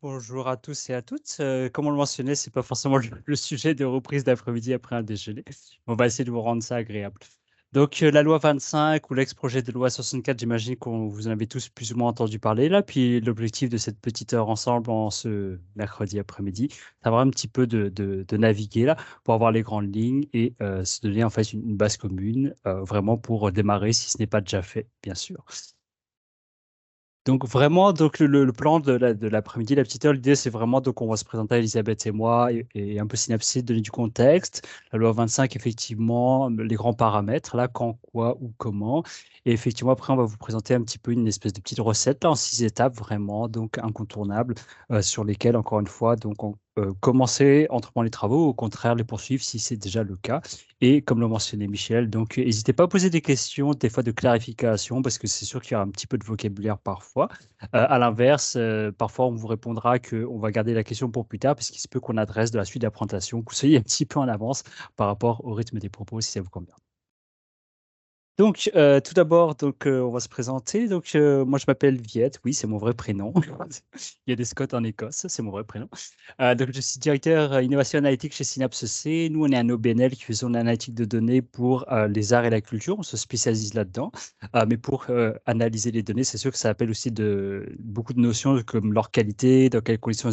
bonjour à tous et à toutes. Comme on le mentionnait, c'est pas forcément le sujet de reprise d'après-midi après un déjeuner. On va essayer de vous rendre ça agréable. Donc, la loi 25 ou l'ex-projet de loi 64, j'imagine qu'on vous en avez tous plus ou moins entendu parler là. Puis l'objectif de cette petite heure ensemble en ce mercredi après-midi, ça va un petit peu de naviguer là pour avoir les grandes lignes et se donner en fait une base commune, vraiment pour démarrer si ce n'est pas déjà fait, bien sûr. Donc vraiment, donc le plan de l'après-midi, la petite heure, l'idée, c'est vraiment donc on va se présenter Elisabeth et moi et un peu synopsis, donner du contexte. La loi 25, effectivement, les grands paramètres, là, quand, quoi, où, comment. Et effectivement, après, on va vous présenter un petit peu une espèce de petite recette là, en 6 étapes, vraiment, donc incontournables, sur lesquelles, encore une fois, donc commencer entreprendre les travaux, au contraire, les poursuivre si c'est déjà le cas. Et comme l'a mentionné Michel, donc n'hésitez pas à poser des questions, des fois de clarification, parce que c'est sûr qu'il y aura un petit peu de vocabulaire parfois. À l'inverse, parfois on vous répondra qu'on va garder la question pour plus tard, puisqu'il se peut qu'on adresse de la suite d'appréhension, que vous soyez un petit peu en avance par rapport au rythme des propos, si ça vous convient. Donc, tout d'abord, donc, on va se présenter. Donc, moi, je m'appelle Viette. Oui, c'est mon vrai prénom. Il y a des Scots en Écosse, c'est mon vrai prénom. Donc, je suis directeur innovation analytique chez Synapse C. Nous, on est un OBNL qui faisons l'analytique de données pour les arts et la culture. On se spécialise là-dedans. Mais pour analyser les données, c'est sûr que ça appelle aussi beaucoup de notions comme leur qualité, dans quelles conditions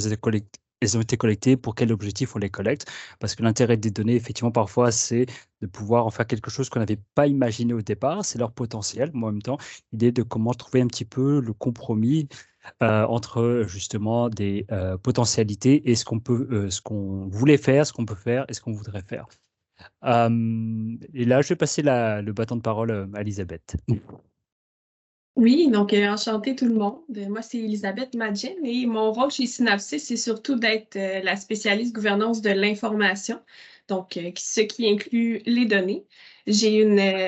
elles ont été collectées, pour quel objectif on les collecte. Parce que l'intérêt des données, effectivement, parfois, c'est de pouvoir en faire quelque chose qu'on n'avait pas imaginé au départ, c'est leur potentiel. Moi, en même temps, l'idée de comment trouver un petit peu le compromis entre justement des potentialités et ce qu'on voulait faire, ce qu'on peut faire et ce qu'on voudrait faire. Et là, je vais passer le bâton de parole à Elisabeth. Oui, donc enchantée tout le monde. Moi, c'est Elisabeth Madjen et mon rôle chez Synapsys, c'est surtout d'être la spécialiste gouvernance de l'information, donc ce qui inclut les données. J'ai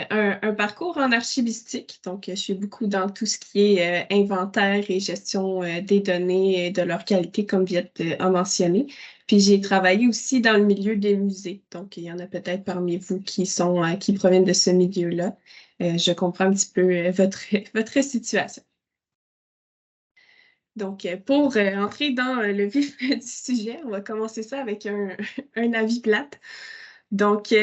un parcours en archivistique, donc je suis beaucoup dans tout ce qui est inventaire et gestion des données et de leur qualité, comme Viette a mentionné. Puis j'ai travaillé aussi dans le milieu des musées, donc il y en a peut-être parmi vous qui proviennent de ce milieu-là. Je comprends un petit peu votre situation. Donc, pour entrer dans le vif du sujet, on va commencer ça avec un avis plate. Donc,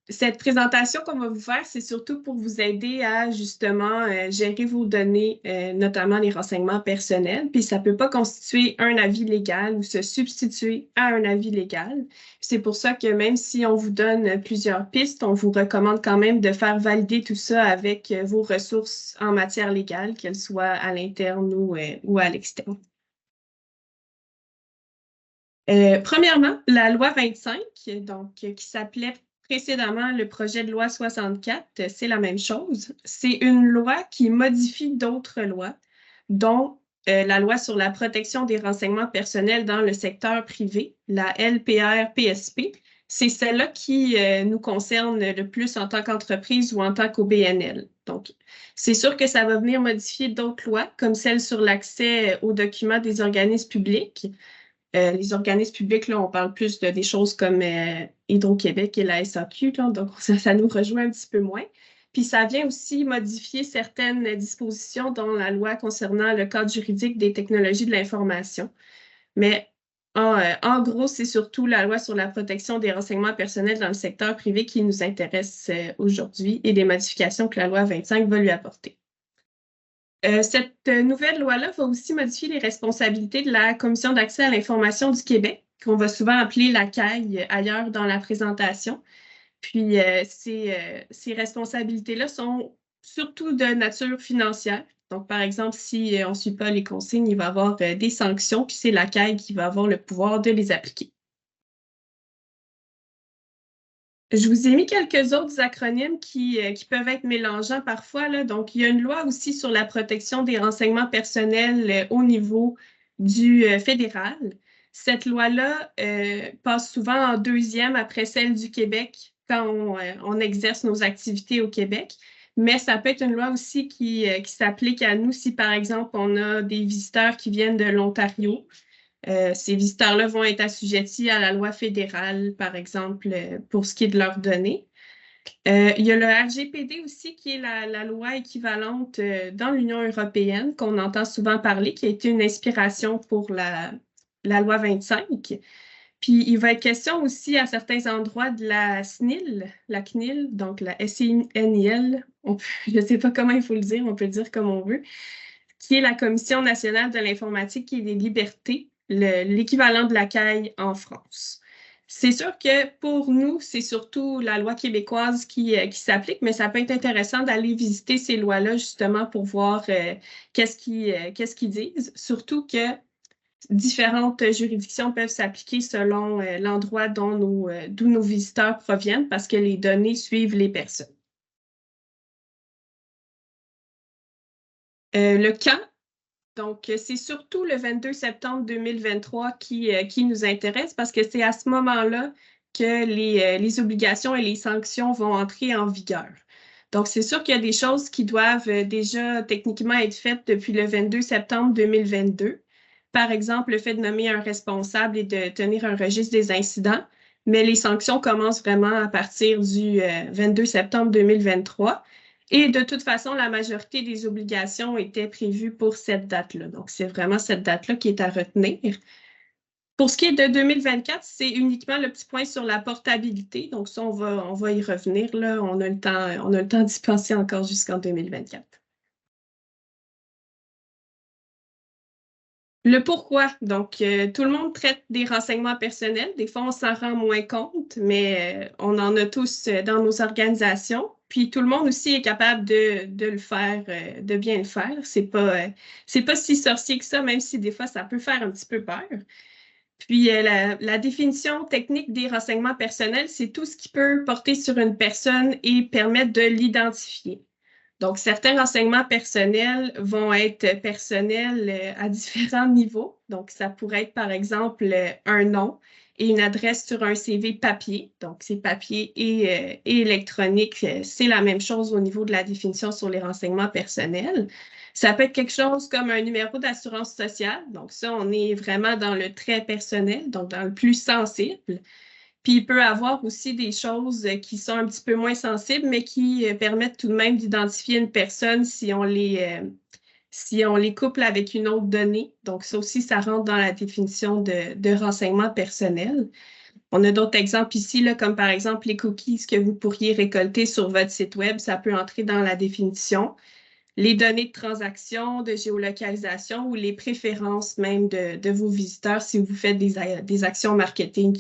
cette présentation qu'on va vous faire, c'est surtout pour vous aider à justement gérer vos données, notamment les renseignements personnels. Puis ça ne peut pas constituer un avis légal ou se substituer à un avis légal. C'est pour ça que même si on vous donne plusieurs pistes, on vous recommande quand même de faire valider tout ça avec vos ressources en matière légale, qu'elles soient à l'interne ou à l'externe. Premièrement, la loi 25, donc, qui s'appelait précédemment le projet de loi 64, c'est la même chose. C'est une loi qui modifie d'autres lois, dont la loi sur la protection des renseignements personnels dans le secteur privé, la LPR-PSP. C'est celle-là qui nous concerne le plus en tant qu'entreprise ou en tant qu'OBNL. Donc, c'est sûr que ça va venir modifier d'autres lois, comme celle sur l'accès aux documents des organismes publics. Les organismes publics, là, on parle plus des choses comme Hydro-Québec et la SAQ, là, donc ça nous rejoint un petit peu moins. Puis ça vient aussi modifier certaines dispositions dans la loi concernant le cadre juridique des technologies de l'information. Mais en gros, c'est surtout la loi sur la protection des renseignements personnels dans le secteur privé qui nous intéresse aujourd'hui et des modifications que la loi 25 va lui apporter. Cette nouvelle loi-là va aussi modifier les responsabilités de la Commission d'accès à l'information du Québec, qu'on va souvent appeler la CAI ailleurs dans la présentation. Puis ces responsabilités-là sont surtout de nature financière. Donc, par exemple, si on ne suit pas les consignes, il va y avoir des sanctions, puis c'est la CAI qui va avoir le pouvoir de les appliquer. Je vous ai mis quelques autres acronymes qui peuvent être mélangeants parfois, là. Donc, il y a une loi aussi sur la protection des renseignements personnels au niveau du fédéral. Cette loi-là passe souvent en deuxième après celle du Québec quand on exerce nos activités au Québec. Mais ça peut être une loi aussi qui s'applique à nous si, par exemple, on a des visiteurs qui viennent de l'Ontario. Ces visiteurs-là vont être assujettis à la loi fédérale, par exemple, pour ce qui est de leurs données. Il y a le RGPD aussi, qui est la loi équivalente dans l'Union européenne, qu'on entend souvent parler, qui a été une inspiration pour la loi 25. Puis, il va être question aussi à certains endroits de la SNIL, la CNIL, donc la SNIL, je ne sais pas comment il faut le dire, on peut le dire comme on veut, qui est la Commission nationale de l'informatique et des libertés, l'équivalent de la CAI en France. C'est sûr que pour nous, c'est surtout la loi québécoise qui s'applique, mais ça peut être intéressant d'aller visiter ces lois-là justement pour voir qu'est-ce qu'ils disent, surtout que différentes juridictions peuvent s'appliquer selon l'endroit d'où nos visiteurs proviennent parce que les données suivent les personnes. Le quand, donc c'est surtout le 22 septembre 2023 qui nous intéresse parce que c'est à ce moment-là que les obligations et les sanctions vont entrer en vigueur. Donc, c'est sûr qu'il y a des choses qui doivent déjà techniquement être faites depuis le 22 septembre 2022. Par exemple, le fait de nommer un responsable et de tenir un registre des incidents, mais les sanctions commencent vraiment à partir du 22 septembre 2023. Et de toute façon, la majorité des obligations étaient prévues pour cette date-là. Donc, c'est vraiment cette date-là qui est à retenir. Pour ce qui est de 2024, c'est uniquement le petit point sur la portabilité. Donc, ça, on va y revenir. Là. On a le temps d'y penser encore jusqu'en 2024. Le pourquoi. Donc, tout le monde traite des renseignements personnels. Des fois, on s'en rend moins compte, mais on en a tous dans nos organisations. Puis, tout le monde aussi est capable de le faire, de bien le faire. C'est pas si sorcier que ça, même si des fois, ça peut faire un petit peu peur. Puis, la définition technique des renseignements personnels, c'est tout ce qui peut porter sur une personne et permettre de l'identifier. Donc, certains renseignements personnels vont être personnels à différents niveaux. Donc, ça pourrait être, par exemple, un nom et une adresse sur un CV papier. Donc, c'est papier et électronique. C'est la même chose au niveau de la définition sur les renseignements personnels. Ça peut être quelque chose comme un numéro d'assurance sociale. Donc, ça, on est vraiment dans le très personnel, donc dans le plus sensible. Puis il peut avoir aussi des choses qui sont un petit peu moins sensibles, mais qui permettent tout de même d'identifier une personne si on les couple avec une autre donnée. Donc ça aussi, ça rentre dans la définition de renseignement personnel. On a d'autres exemples ici, là, comme par exemple les cookies que vous pourriez récolter sur votre site Web, ça peut entrer dans la définition. Les données de transaction, de géolocalisation ou les préférences même de vos visiteurs si vous faites des actions marketing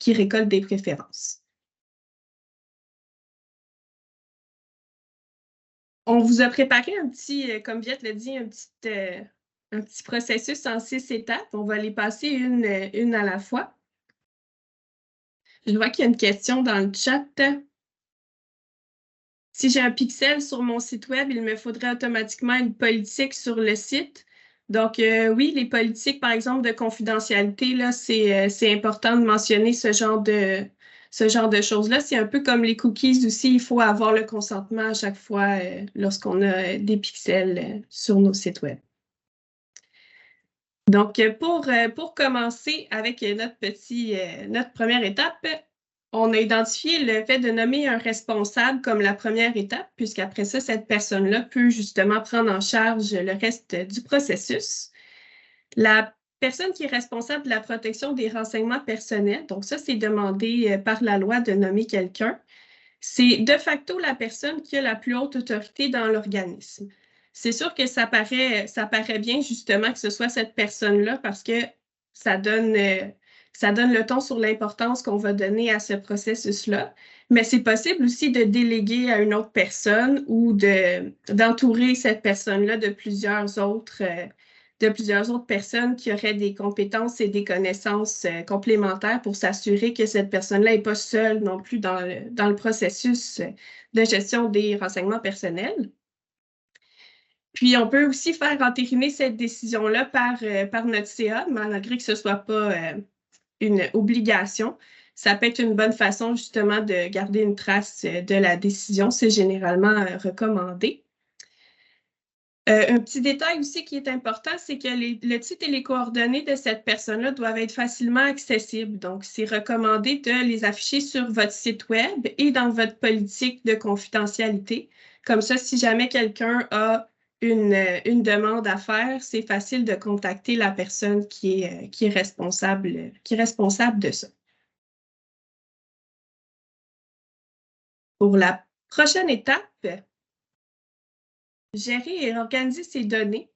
qui récoltent des préférences. On vous a préparé comme Viette l'a dit, un petit processus en 6 étapes. On va les passer une à la fois. Je vois qu'il y a une question dans le chat. Si j'ai un pixel sur mon site Web, il me faudrait automatiquement une politique sur le site. Donc, oui, les politiques, par exemple, de confidentialité, là, c'est important de mentionner ce genre de choses-là. C'est un peu comme les cookies aussi. Il faut avoir le consentement à chaque fois lorsqu'on a des pixels sur nos sites Web. Donc, pour commencer avec notre première étape, on a identifié le fait de nommer un responsable comme la première étape, puisqu'après ça, cette personne-là peut justement prendre en charge le reste du processus. La personne qui est responsable de la protection des renseignements personnels, donc ça, c'est demandé par la loi de nommer quelqu'un. C'est de facto la personne qui a la plus haute autorité dans l'organisme. C'est sûr que ça paraît bien justement que ce soit cette personne-là parce que ça donne le ton sur l'importance qu'on va donner à ce processus-là. Mais c'est possible aussi de déléguer à une autre personne ou d'entourer cette personne-là de plusieurs autres personnes qui auraient des compétences et des connaissances complémentaires pour s'assurer que cette personne-là n'est pas seule non plus dans le processus de gestion des renseignements personnels. Puis, on peut aussi faire entériner cette décision-là par notre CA, malgré que ce ne soit pas une obligation. Ça peut être une bonne façon justement de garder une trace de la décision. C'est généralement recommandé. Un petit détail aussi qui est important, c'est que le titre et les coordonnées de cette personne-là doivent être facilement accessibles. Donc, c'est recommandé de les afficher sur votre site Web et dans votre politique de confidentialité. Comme ça, si jamais quelqu'un a une demande à faire, c'est facile de contacter la personne qui est responsable de ça. Pour la prochaine étape, gérer et organiser ces données,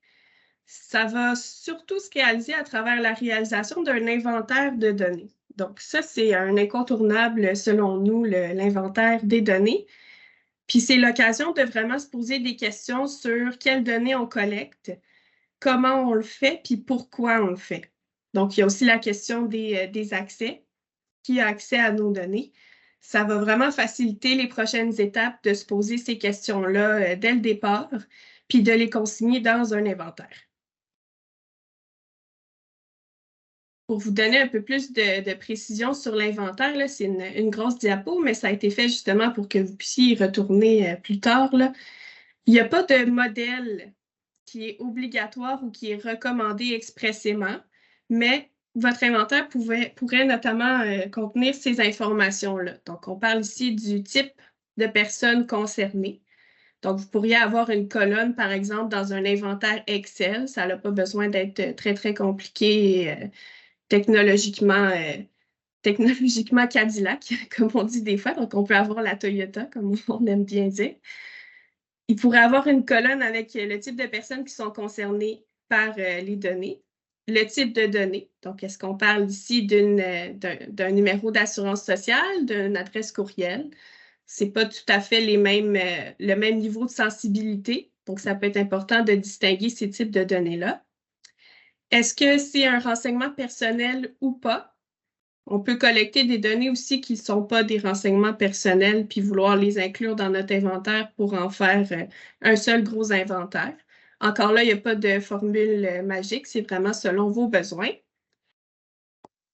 ça va surtout se réaliser à travers la réalisation d'un inventaire de données. Donc ça, c'est un incontournable selon nous, l'inventaire des données. Puis c'est l'occasion de vraiment se poser des questions sur quelles données on collecte, comment on le fait, puis pourquoi on le fait. Donc, il y a aussi la question des accès. Qui a accès à nos données? Ça va vraiment faciliter les prochaines étapes de se poser ces questions-là dès le départ, puis de les consigner dans un inventaire. Pour vous donner un peu plus de précision sur l'inventaire, c'est une grosse diapo, mais ça a été fait justement pour que vous puissiez y retourner plus tard, là. Il n'y a pas de modèle qui est obligatoire ou qui est recommandé expressément, mais votre inventaire pourrait notamment contenir ces informations-là. Donc, on parle ici du type de personnes concernées. Donc, vous pourriez avoir une colonne, par exemple, dans un inventaire Excel. Ça n'a pas besoin d'être très, très compliqué et technologiquement Cadillac, comme on dit des fois. Donc, on peut avoir la Toyota, comme on aime bien dire. Il pourrait avoir une colonne avec le type de personnes qui sont concernées par les données, le type de données. Donc, est-ce qu'on parle ici d'un numéro d'assurance sociale, d'une adresse courriel? Ce n'est pas tout à fait le même niveau de sensibilité. Donc, ça peut être important de distinguer ces types de données-là. Est-ce que c'est un renseignement personnel ou pas? On peut collecter des données aussi qui ne sont pas des renseignements personnels puis vouloir les inclure dans notre inventaire pour en faire un seul gros inventaire. Encore là, il n'y a pas de formule magique, c'est vraiment selon vos besoins.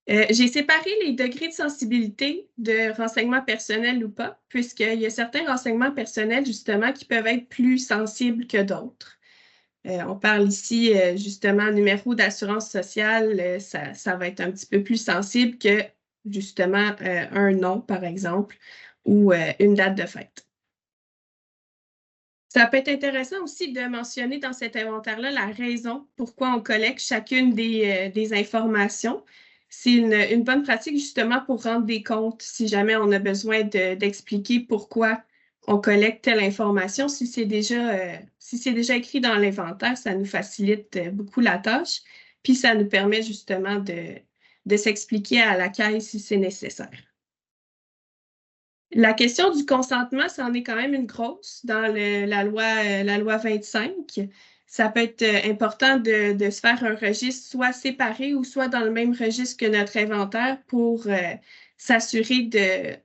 J'ai séparé les degrés de sensibilité de renseignements personnels ou pas, puisqu'il y a certains renseignements personnels, justement, qui peuvent être plus sensibles que d'autres. On parle ici, justement, numéro d'assurance sociale, ça va être un petit peu plus sensible que, justement, un nom, par exemple, ou une date de fête. Ça peut être intéressant aussi de mentionner dans cet inventaire-là la raison pourquoi on collecte chacune des informations. C'est une bonne pratique, justement, pour rendre des comptes si jamais on a besoin d'expliquer pourquoi on collecte telle information. Si c'est déjà écrit dans l'inventaire, ça nous facilite beaucoup la tâche, puis ça nous permet justement de s'expliquer à la caisse si c'est nécessaire. La question du consentement, ça en est quand même une grosse dans la loi 25. Ça peut être important de se faire un registre soit séparé ou soit dans le même registre que notre inventaire pour s'assurer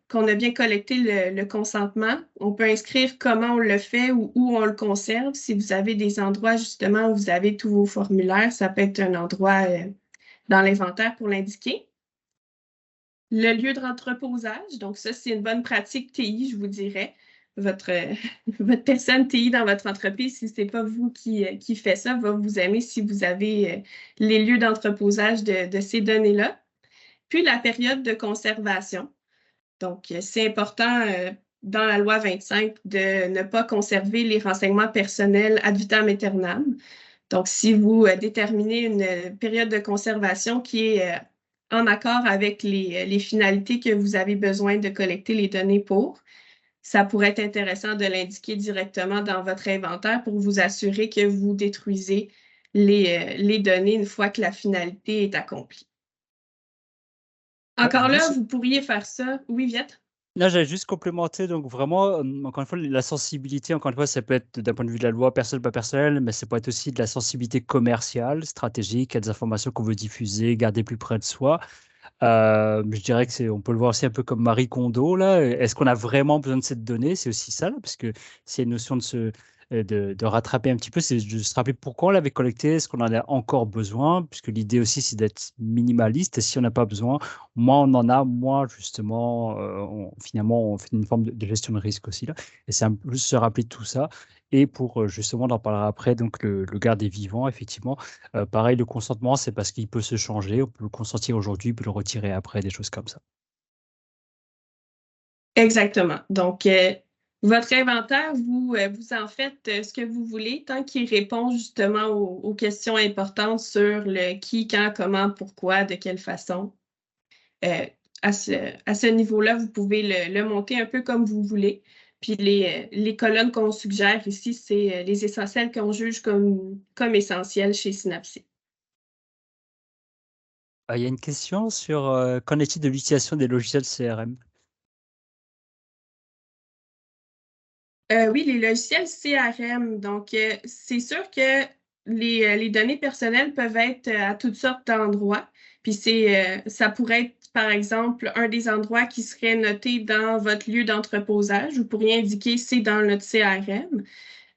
qu'on a bien collecté le consentement. On peut inscrire comment on le fait ou où on le conserve. Si vous avez des endroits justement où vous avez tous vos formulaires, ça peut être un endroit dans l'inventaire pour l'indiquer. Le lieu de entreposage, donc ça, c'est une bonne pratique TI, je vous dirais. Votre personne TI dans votre entreprise, si ce n'est pas vous qui fait ça, va vous aimer si vous avez les lieux d'entreposage de ces données-là. Puis la période de conservation. Donc, c'est important dans la loi 25 de ne pas conserver les renseignements personnels ad vitam aeternam. Donc, si vous déterminez une période de conservation qui est en accord avec les finalités que vous avez besoin de collecter les données pour, ça pourrait être intéressant de l'indiquer directement dans votre inventaire pour vous assurer que vous détruisez les données une fois que la finalité est accomplie. Encore là, vous pourriez faire ça. Oui, Viette? Là, j'allais juste complémenter, donc vraiment, encore une fois, la sensibilité, encore une fois, ça peut être d'un point de vue de la loi, personnel, pas personnel, mais ça peut être aussi de la sensibilité commerciale, stratégique, il y a des informations qu'on veut diffuser, garder plus près de soi. Je dirais que on peut le voir aussi un peu comme Marie Kondo, là. Est-ce qu'on a vraiment besoin de cette donnée? C'est aussi ça, là, parce que c'est une notion de rattraper un petit peu, c'est de se rappeler pourquoi on l'avait collecté, est-ce qu'on en a encore besoin, puisque l'idée aussi, c'est d'être minimaliste, et si on n'a pas besoin, moins on en a, moins, justement, finalement, on fait une forme de gestion de risque aussi, là. Et c'est un peu se rappeler de tout ça. Et pour, justement, on en parlera après, donc le garder vivant, effectivement. Pareil, le consentement, c'est parce qu'il peut se changer. On peut le consentir aujourd'hui, on peut le retirer après, des choses comme ça. Exactement. Donc, Votre inventaire, vous en faites ce que vous voulez, tant qu'il répond justement aux questions importantes sur le qui, quand, comment, pourquoi, de quelle façon. Euh, à ce niveau-là, vous pouvez le monter un peu comme vous voulez. Puis les colonnes qu'on suggère ici, c'est les essentiels qu'on juge comme essentiels chez Synapsys. Il y a une question sur qu'en est-il de l'utilisation des logiciels CRM? Oui, les logiciels CRM. Donc, c'est sûr que les données personnelles peuvent être à toutes sortes d'endroits. Puis ça pourrait être, par exemple, un des endroits qui serait noté dans votre lieu d'entreposage. Vous pourriez indiquer c'est dans notre CRM.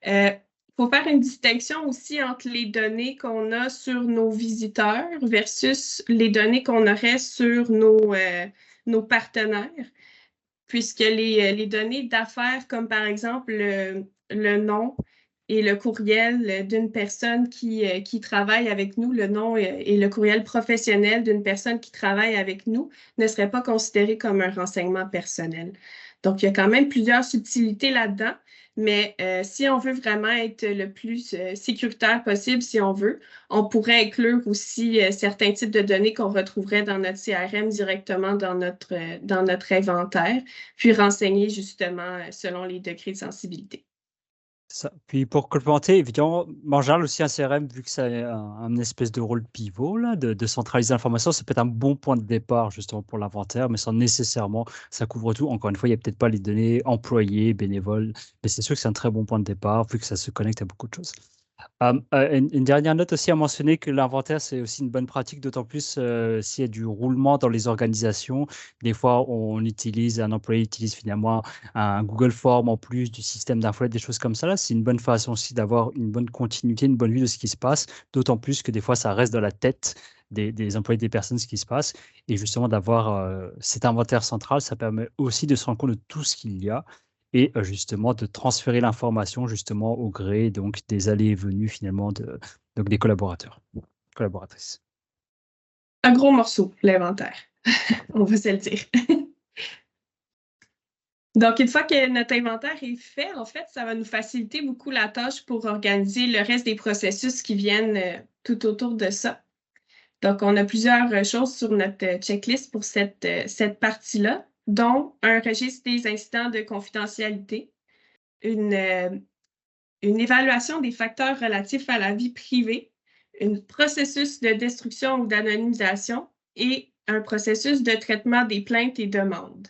Il faut faire une distinction aussi entre les données qu'on a sur nos visiteurs versus les données qu'on aurait sur nos partenaires, puisque les données d'affaires, comme par exemple le nom et le courriel d'une personne qui travaille avec nous, le nom et le courriel professionnel d'une personne qui travaille avec nous, ne seraient pas considérés comme un renseignement personnel. Donc, il y a quand même plusieurs subtilités là-dedans, mais si on veut vraiment être le plus sécuritaire possible, si on veut, on pourrait inclure aussi certains types de données qu'on retrouverait dans notre CRM directement dans notre inventaire, puis renseigner justement selon les degrés de sensibilité. Ça. Puis pour complémenter, évidemment, en général aussi un CRM, vu que ça a un espèce de rôle pivot là, de centraliser l'information, c'est peut-être un bon point de départ justement pour l'inventaire, mais sans nécessairement, ça couvre tout. Encore une fois, il n'y a peut-être pas les données employés, bénévoles, mais c'est sûr que c'est un très bon point de départ, vu que ça se connecte à beaucoup de choses. Une dernière note aussi à mentionner que l'inventaire, c'est aussi une bonne pratique, d'autant plus s'il y a du roulement dans les organisations. Des fois, un employé utilise finalement un Google Form en plus du système d'infolette, des choses comme ça. Là, c'est une bonne façon aussi d'avoir une bonne continuité, une bonne vue de ce qui se passe, d'autant plus que des fois, ça reste dans la tête des employés, des personnes, ce qui se passe. Et justement, d'avoir cet inventaire central, ça permet aussi de se rendre compte de tout ce qu'il y a et justement de transférer l'information justement au gré donc des allées et venues finalement donc des collaborateurs, collaboratrices. Un gros morceau, l'inventaire, on va se le dire. Donc, une fois que notre inventaire est fait, en fait, ça va nous faciliter beaucoup la tâche pour organiser le reste des processus qui viennent tout autour de ça. Donc, on a plusieurs choses sur notre checklist pour cette partie-là, dont un registre des incidents de confidentialité, une évaluation des facteurs relatifs à la vie privée, un processus de destruction ou d'anonymisation et un processus de traitement des plaintes et demandes.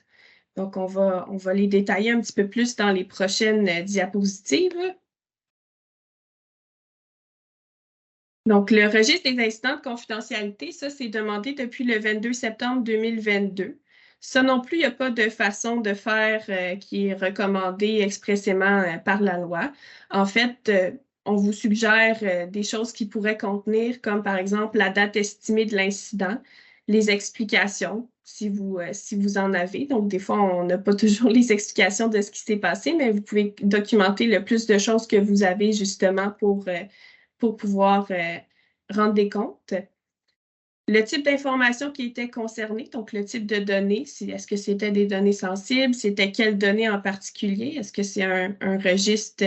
Donc, on va les détailler un petit peu plus dans les prochaines diapositives. Donc, le registre des incidents de confidentialité, ça, c'est demandé depuis le 22 septembre 2022. Ça non plus, il n'y a pas de façon de faire qui est recommandée expressément par la loi. En fait, on vous suggère des choses qui pourraient contenir, comme par exemple la date estimée de l'incident, les explications, si vous en avez. Donc, des fois, on n'a pas toujours les explications de ce qui s'est passé, mais vous pouvez documenter le plus de choses que vous avez justement pour pouvoir rendre des comptes. Le type d'information qui était concerné, donc le type de données, est-ce que c'était des données sensibles, c'était quelles données en particulier, est-ce que c'est un registre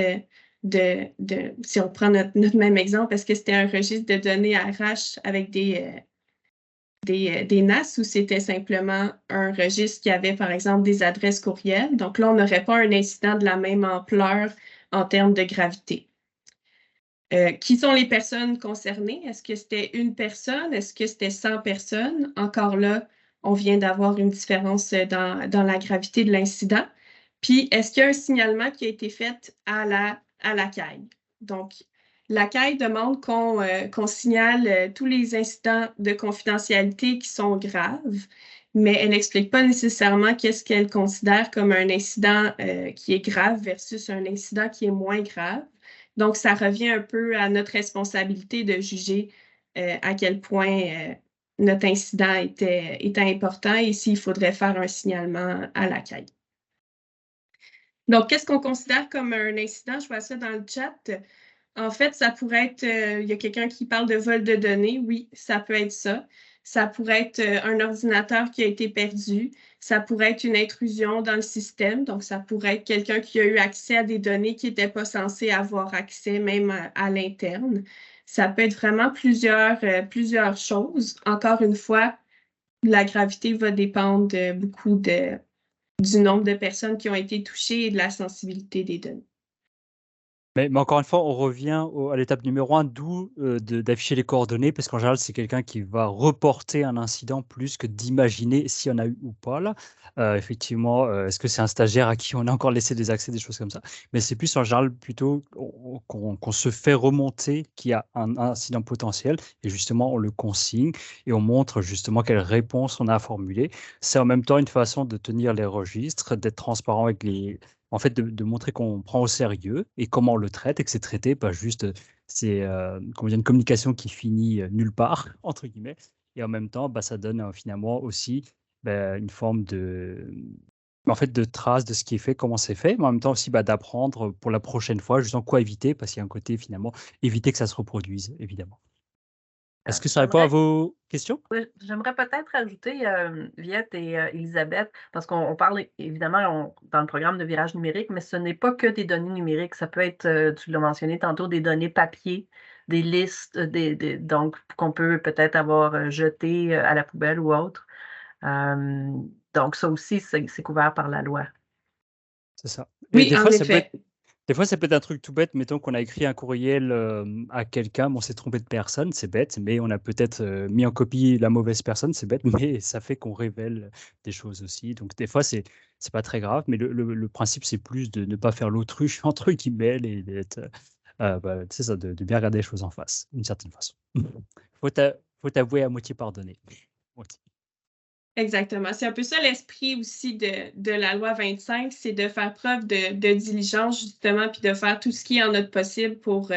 si on prend notre même exemple, est-ce que c'était un registre de données RH avec des NAS ou c'était simplement un registre qui avait, par exemple, des adresses courriels. Donc là, on n'aurait pas un incident de la même ampleur en termes de gravité. Qui sont les personnes concernées? Est-ce que c'était une personne? Est-ce que c'était 100 personnes? Encore là, on vient d'avoir une différence dans la gravité de l'incident. Puis, est-ce qu'il y a un signalement qui a été fait à la CAI? Donc, la CAI demande qu'on signale tous les incidents de confidentialité qui sont graves, mais elle n'explique pas nécessairement qu'est-ce qu'elle considère comme un incident qui est grave versus un incident qui est moins grave. Donc, ça revient un peu à notre responsabilité de juger à quel point notre incident était important et s'il faudrait faire un signalement à la CAI. Donc, qu'est-ce qu'on considère comme un incident? Je vois ça dans le chat. En fait, ça pourrait être, il y a quelqu'un qui parle de vol de données. Oui, ça peut être ça. Ça pourrait être un ordinateur qui a été perdu. Ça pourrait être une intrusion dans le système, donc ça pourrait être quelqu'un qui a eu accès à des données qui n'était pas censé avoir accès, même à l'interne. Ça peut être vraiment plusieurs choses. Encore une fois, la gravité va dépendre beaucoup du nombre de personnes qui ont été touchées et de la sensibilité des données. Mais encore une fois, on revient à l'étape numéro 1, d'où d'afficher les coordonnées, parce qu'en général, c'est quelqu'un qui va reporter un incident plus que d'imaginer s'il y en a eu ou pas. Là. Effectivement, est-ce que c'est un stagiaire à qui on a encore laissé des accès, des choses comme ça? Mais c'est plus en général plutôt qu'on se fait remonter qu'il y a un incident potentiel, et justement, on le consigne et on montre justement quelle réponse on a à formuler. C'est en même temps une façon de tenir les registres, d'être transparent avec en fait, de montrer qu'on prend au sérieux et comment on le traite et que c'est traité, pas juste c'est comment dire, une communication qui finit nulle part, entre guillemets. Et en même temps, bah, ça donne finalement aussi bah, une forme en fait, de trace de ce qui est fait, comment c'est fait, mais en même temps aussi bah, d'apprendre pour la prochaine fois, justement quoi éviter, parce qu'il y a un côté finalement éviter que ça se reproduise, évidemment. Est-ce que ça répond à J'aimerais vos questions? oui, j'aimerais peut-être ajouter, Viette et Élisabeth, parce qu'on parle évidemment dans le programme de virage numérique, mais ce n'est pas que des données numériques. Ça peut être, tu l'as mentionné tantôt, des données papier, des listes, donc qu'on peut peut-être avoir jetées à la poubelle ou autre. Donc ça aussi, c'est couvert par la loi. C'est ça. Et Oui, en effet. des fois, ça peut être un truc tout bête. Mettons qu'on a écrit un courriel à quelqu'un, mais on s'est trompé de personne, c'est bête, mais on a peut-être mis en copie la mauvaise personne, c'est bête, mais ça fait qu'on révèle des choses aussi. Donc, des fois, c'est pas très grave, mais le principe, c'est plus de ne pas faire l'autruche entre guillemets et d'être, bah, c'est ça, de bien regarder les choses en face, d'une certaine façon. Faut t'avouer à moitié pardonner. Moitié. Exactement. C'est un peu ça l'esprit aussi de la loi 25, c'est de faire preuve de diligence, justement, puis de faire tout ce qui est en notre possible pour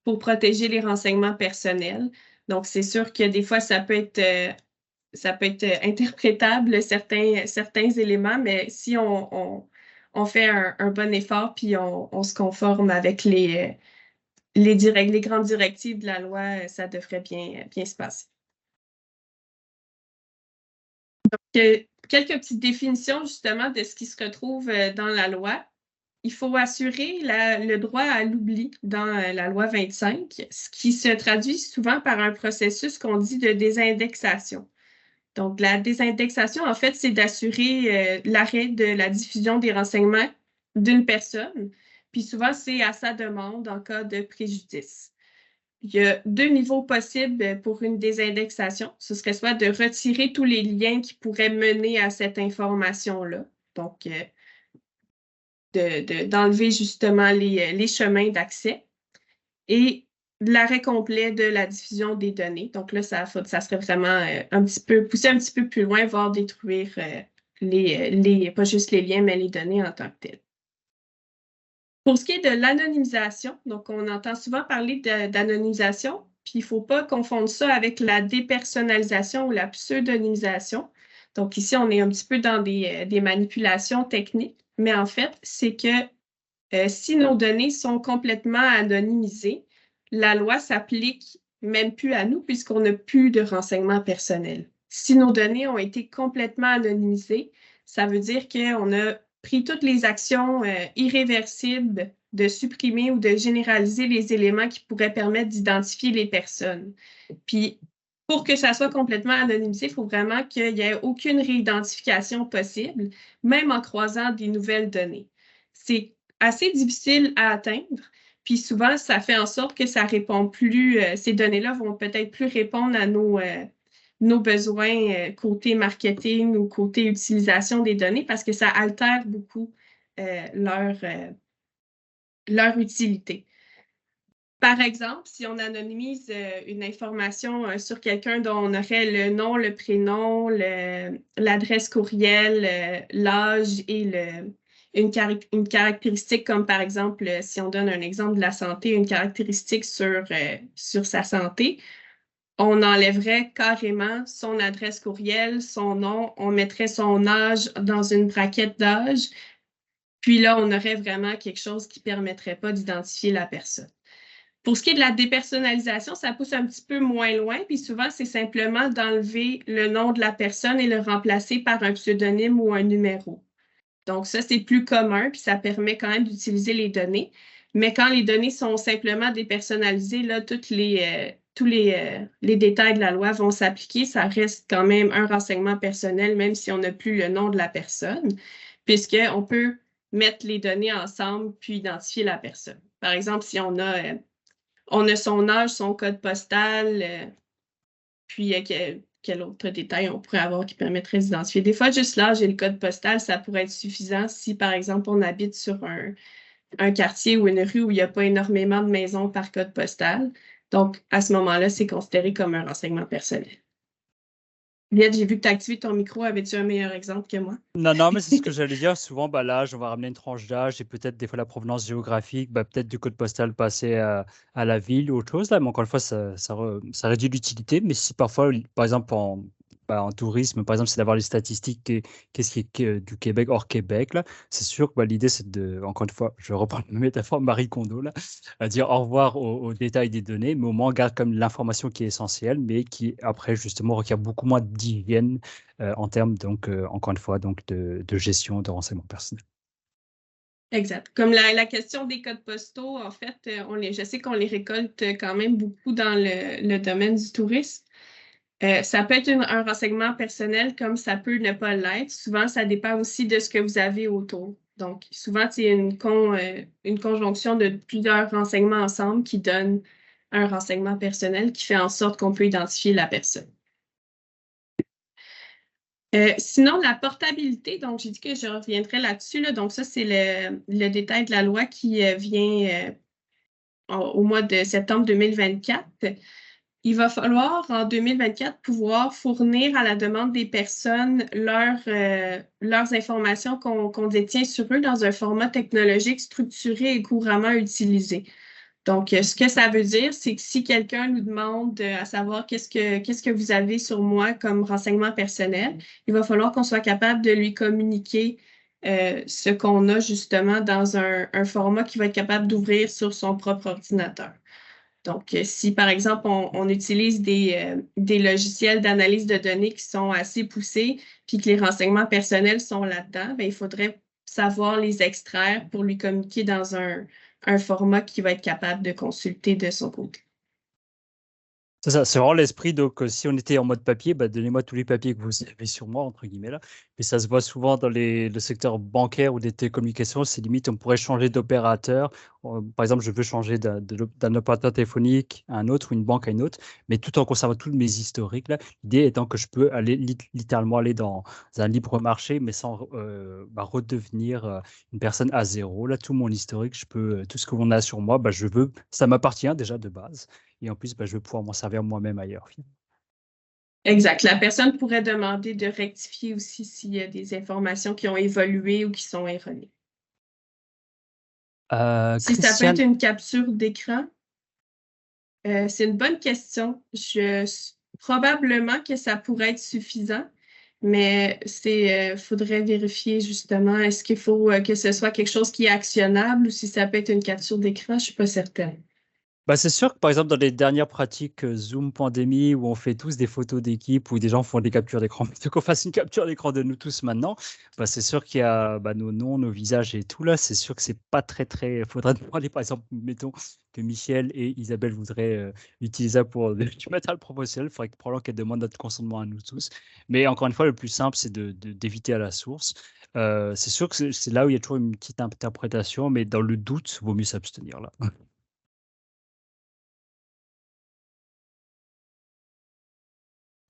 protéger les renseignements personnels. Donc, c'est sûr que des fois, ça peut être interprétable, certains éléments, mais si on fait un bon effort, puis on se conforme avec les grandes directives de la loi, ça devrait bien se passer. Quelques petites définitions justement de ce qui se retrouve dans la loi. Il faut assurer le droit à l'oubli dans la loi 25, ce qui se traduit souvent par un processus qu'on dit de désindexation. Donc, la désindexation, en fait, c'est d'assurer l'arrêt de la diffusion des renseignements d'une personne. Puis souvent, c'est à sa demande en cas de préjudice. Il y a deux niveaux possibles pour une désindexation. Ce serait soit de retirer tous les liens qui pourraient mener à cette information-là. Donc, d'enlever justement les chemins d'accès et l'arrêt complet de la diffusion des données. Donc là, ça serait vraiment pousser un petit peu plus loin, voire détruire pas juste les liens, mais les données en tant que telles. Pour ce qui est de l'anonymisation, donc on entend souvent parler d'anonymisation, puis il ne faut pas confondre ça avec la dépersonnalisation ou la pseudonymisation. Donc ici, on est un petit peu dans des manipulations techniques, mais en fait, c'est que si nos données sont complètement anonymisées, la loi s'applique même plus à nous puisqu'on n'a plus de renseignements personnels. Si nos données ont été complètement anonymisées, ça veut dire qu'on a pris toutes les actions irréversibles de supprimer ou de généraliser les éléments qui pourraient permettre d'identifier les personnes. Puis, pour que ça soit complètement anonymisé, il faut vraiment qu'il n'y ait aucune réidentification possible, même en croisant des nouvelles données. C'est assez difficile à atteindre. Puis souvent, ça fait en sorte que ça répond plus, ces données-là vont peut-être plus répondre à nos besoins côté marketing ou côté utilisation des données parce que ça altère beaucoup leur utilité. Par exemple, si on anonymise une information sur quelqu'un dont on aurait le nom, le prénom, l'adresse courriel, l'âge et une caractéristique comme par exemple, si on donne un exemple de la santé, une caractéristique sur sa santé, on enlèverait carrément son adresse courriel, son nom, on mettrait son âge dans une braquette d'âge, puis là, on aurait vraiment quelque chose qui ne permettrait pas d'identifier la personne. Pour ce qui est de la dépersonnalisation, ça pousse un petit peu moins loin, puis souvent, c'est simplement d'enlever le nom de la personne et le remplacer par un pseudonyme ou un numéro. Donc, ça, c'est plus commun, puis ça permet quand même d'utiliser les données. Mais quand les données sont simplement dépersonnalisées, là, tous les détails de la loi vont s'appliquer. Ça reste quand même un renseignement personnel, même si on n'a plus le nom de la personne, puisqu'on peut mettre les données ensemble puis identifier la personne. Par exemple, si on a son âge, son code postal, puis quel autre détail on pourrait avoir qui permettrait d'identifier. Des fois, juste l'âge et le code postal, ça pourrait être suffisant si, par exemple, on habite sur un quartier ou une rue où il n'y a pas énormément de maisons par code postal. Donc, à ce moment-là, c'est considéré comme un renseignement personnel. Liette, j'ai vu que tu as activé ton micro. Avais-tu un meilleur exemple que moi? Non, mais c'est ce que j'allais dire. Souvent, l'âge, on va ramener une tranche d'âge et peut-être des fois la provenance géographique, peut-être du code postal passé à la ville ou autre chose. Là, mais encore une fois, ça réduit l'utilité. Mais si parfois, par exemple, en tourisme, par exemple, c'est d'avoir les statistiques, qu'est-ce qui est du Québec hors Québec, là, c'est sûr que l'idée, c'est encore une fois, je reprends la métaphore Marie Kondo, là, à dire au revoir aux détails des données, mais au moins on garde comme l'information qui est essentielle, mais qui après, justement, requiert beaucoup moins d'hygiène en termes, donc, encore une fois, donc, de gestion de renseignements personnels. Exact. Comme la question des codes postaux, en fait, je sais qu'on les récolte quand même beaucoup dans le domaine du tourisme. Ça peut être un renseignement personnel comme ça peut ne pas l'être. Souvent, ça dépend aussi de ce que vous avez autour. Donc, souvent, c'est une conjonction de plusieurs renseignements ensemble qui donne un renseignement personnel qui fait en sorte qu'on peut identifier la personne. Sinon, la portabilité, donc j'ai dit que je reviendrai là-dessus. Donc, ça, c'est le détail de la loi qui vient au mois de septembre 2024. Il va falloir, en 2024, pouvoir fournir à la demande des personnes leurs informations qu'on détient sur eux dans un format technologique structuré et couramment utilisé. Donc, ce que ça veut dire, c'est que si quelqu'un nous demande à savoir qu'est-ce que vous avez sur moi comme renseignement personnel, il va falloir qu'on soit capable de lui communiquer ce qu'on a justement dans un format qui va être capable d'ouvrir sur son propre ordinateur. Donc, si par exemple, on utilise des logiciels d'analyse de données qui sont assez poussés, puis que les renseignements personnels sont là-dedans, il faudrait savoir les extraire pour lui communiquer dans un format qu'il va être capable de consulter de son côté. C'est ça, c'est vraiment l'esprit. Donc, si on était en mode papier, donnez-moi tous les papiers que vous avez sur moi, entre guillemets, là. Mais ça se voit souvent dans le secteur bancaire ou des télécommunications. C'est limite, on pourrait changer d'opérateur. Par exemple, je veux changer d'un opérateur téléphonique à un autre ou une banque à une autre, mais tout en conservant tous mes historiques, là. L'idée étant que je peux aller littéralement aller dans un libre marché, mais sans redevenir une personne à zéro. Là, tout mon historique, tout ce que l'on a sur moi, ça m'appartient déjà de base. Et en plus, je vais pouvoir m'en servir moi-même ailleurs. Exact. La personne pourrait demander de rectifier aussi s'il y a des informations qui ont évolué ou qui sont erronées. Si ça peut être une capture d'écran, c'est une bonne question. Probablement que ça pourrait être suffisant, mais faudrait vérifier justement, est-ce qu'il faut que ce soit quelque chose qui est actionnable ou si ça peut être une capture d'écran, je ne suis pas certaine. C'est sûr que par exemple, dans les dernières pratiques Zoom pandémie, où on fait tous des photos d'équipe, où des gens font des captures d'écran, plutôt qu'on fasse une capture d'écran de nous tous maintenant, c'est sûr qu'il y a nos noms, nos visages et tout là, c'est sûr que c'est pas très, très. Il faudrait demander, par exemple, mettons que Michel et Isabelle voudraient utiliser ça pour du matériel professionnel, il faudrait probablement qu'elles demandent notre consentement à nous tous. Mais encore une fois, le plus simple, c'est d'éviter à la source. C'est sûr que c'est là où il y a toujours une petite interprétation, mais dans le doute, il vaut mieux s'abstenir là.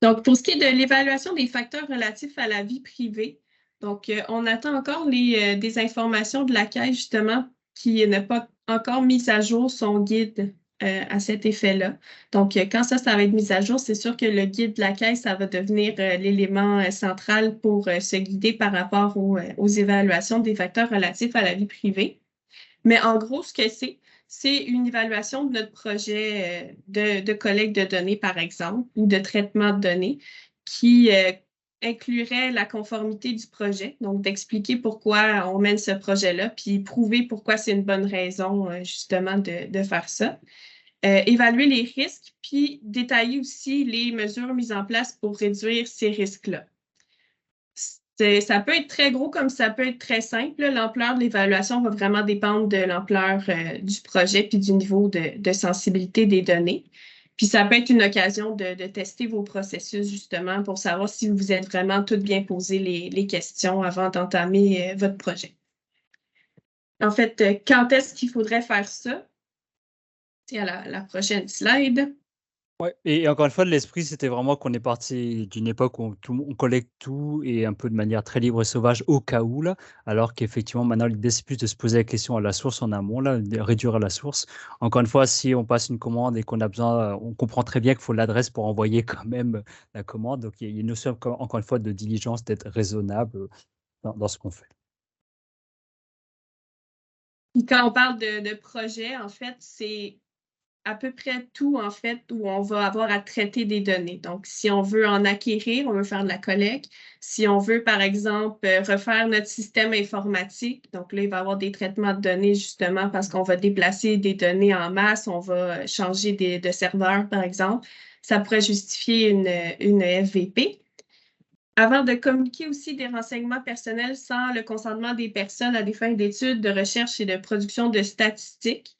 Donc, pour ce qui est de l'évaluation des facteurs relatifs à la vie privée, donc, on attend encore des informations de la Caisse, justement, qui n'a pas encore mis à jour son guide à cet effet-là. Donc, quand ça va être mis à jour, c'est sûr que le guide de la Caisse, ça va devenir l'élément central pour se guider par rapport aux évaluations des facteurs relatifs à la vie privée. Mais en gros, ce que c'est une évaluation de notre projet de collecte de données, par exemple, ou de traitement de données, qui inclurait la conformité du projet, donc d'expliquer pourquoi on mène ce projet-là, puis prouver pourquoi c'est une bonne raison, justement, de faire ça. évaluer les risques, puis détailler aussi les mesures mises en place pour réduire ces risques-là. Ça peut être très gros comme ça peut être très simple. L'ampleur de l'évaluation va vraiment dépendre de l'ampleur du projet puis du niveau de sensibilité des données. Puis ça peut être une occasion de tester vos processus justement pour savoir si vous êtes vraiment toutes bien posé les questions avant d'entamer votre projet. En fait, quand est-ce qu'il faudrait faire ça? C'est à la prochaine slide. Ouais, et encore une fois, l'esprit, c'était vraiment qu'on est parti d'une époque où on collecte tout et un peu de manière très libre et sauvage au cas où, là, alors qu'effectivement, maintenant, l'idée, c'est plus de se poser la question à la source en amont, là, de réduire à la source. Encore une fois, si on passe une commande et qu'on a besoin, on comprend très bien qu'il faut l'adresse pour envoyer quand même la commande. Donc, il y a une notion, encore une fois, de diligence, d'être raisonnable dans ce qu'on fait. Puis quand on parle de projet, en fait, c'est à peu près tout, en fait, où on va avoir à traiter des données. Donc, si on veut en acquérir, on veut faire de la collecte. Si on veut, par exemple, refaire notre système informatique, donc là, il va y avoir des traitements de données, justement, parce qu'on va déplacer des données en masse, on va changer de serveur, par exemple. Ça pourrait justifier une FVP. Avant de communiquer aussi des renseignements personnels sans le consentement des personnes à des fins d'études, de recherche et de production de statistiques.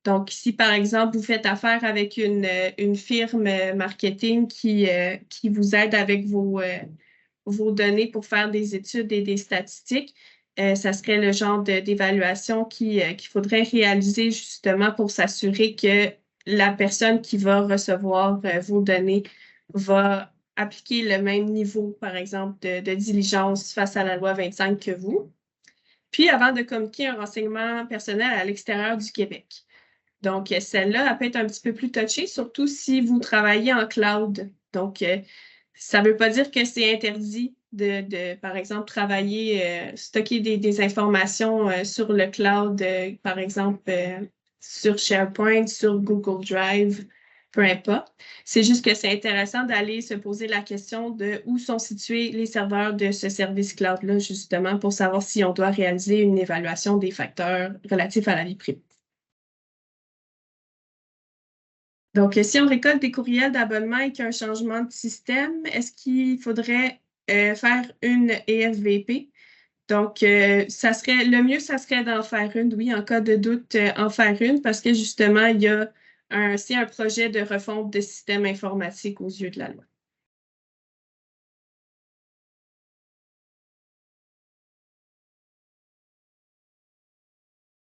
Donc, si par exemple, vous faites affaire avec une firme marketing qui vous aide avec vos données pour faire des études et des statistiques, ça serait le genre d'évaluation qu'il faudrait réaliser justement pour s'assurer que la personne qui va recevoir vos données va appliquer le même niveau, par exemple, de diligence face à la loi 25 que vous. Puis, avant de communiquer un renseignement personnel à l'extérieur du Québec. Donc, celle-là, elle peut être un petit peu plus touchée, surtout si vous travaillez en cloud. Donc, ça ne veut pas dire que c'est interdit par exemple, travailler, stocker des informations sur le cloud, par exemple, sur SharePoint, sur Google Drive, peu importe. C'est juste que c'est intéressant d'aller se poser la question de où sont situés les serveurs de ce service cloud-là, justement, pour savoir si on doit réaliser une évaluation des facteurs relatifs à la vie privée. Donc, si on récolte des courriels d'abonnement et qu'il y a un changement de système, est-ce qu'il faudrait faire une EFVP? Donc, le mieux, ça serait d'en faire une, oui, en cas de doute, en faire une, parce que justement, c'est un projet de refonte de système informatique aux yeux de la loi.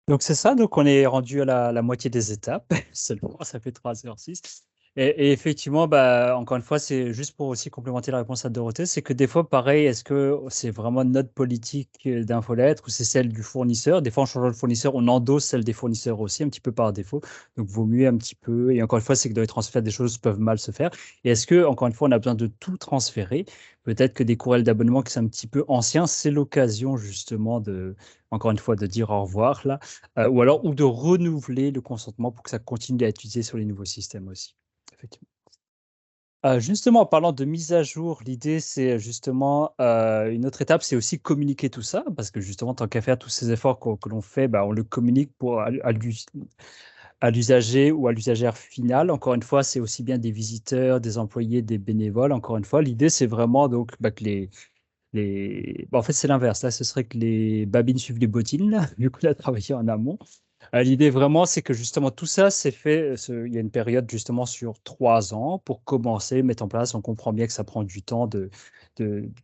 Donc c'est ça, donc on est rendu à la moitié des étapes, seulement, ça fait 3h06. Et effectivement, bah, encore une fois, c'est juste pour aussi complémenter la réponse à Dorothée, c'est que des fois, pareil, est-ce que c'est vraiment notre politique d'infolettre ou c'est celle du fournisseur? Des fois, en changeant le fournisseur, on endosse celle des fournisseurs aussi, un petit peu par défaut. Donc, vaut mieux un petit peu. Et encore une fois, c'est que dans les transferts, des choses peuvent mal se faire. Et est-ce que, encore une fois, on a besoin de tout transférer? Peut-être que des courriels d'abonnement qui sont un petit peu anciens, c'est l'occasion justement encore une fois, de dire au revoir là, ou de renouveler le consentement pour que ça continue à être utilisé sur les nouveaux systèmes aussi. Effectivement. Justement, en parlant de mise à jour, l'idée, c'est justement une autre étape, c'est aussi communiquer tout ça, parce que justement, tant qu'à faire tous ces efforts que l'on fait, bah, on le communique à l'usager ou à l'usagère finale. Encore une fois, c'est aussi bien des visiteurs, des employés, des bénévoles. Encore une fois, l'idée, c'est vraiment donc, bah, que en fait, c'est l'inverse. Là, ce serait que les babines suivent les bottines, là, vu qu'on a travaillé en amont. L'idée vraiment, c'est que justement tout ça, c'est fait, il y a une période justement sur 3 ans pour commencer, mettre en place. On comprend bien que ça prend du temps de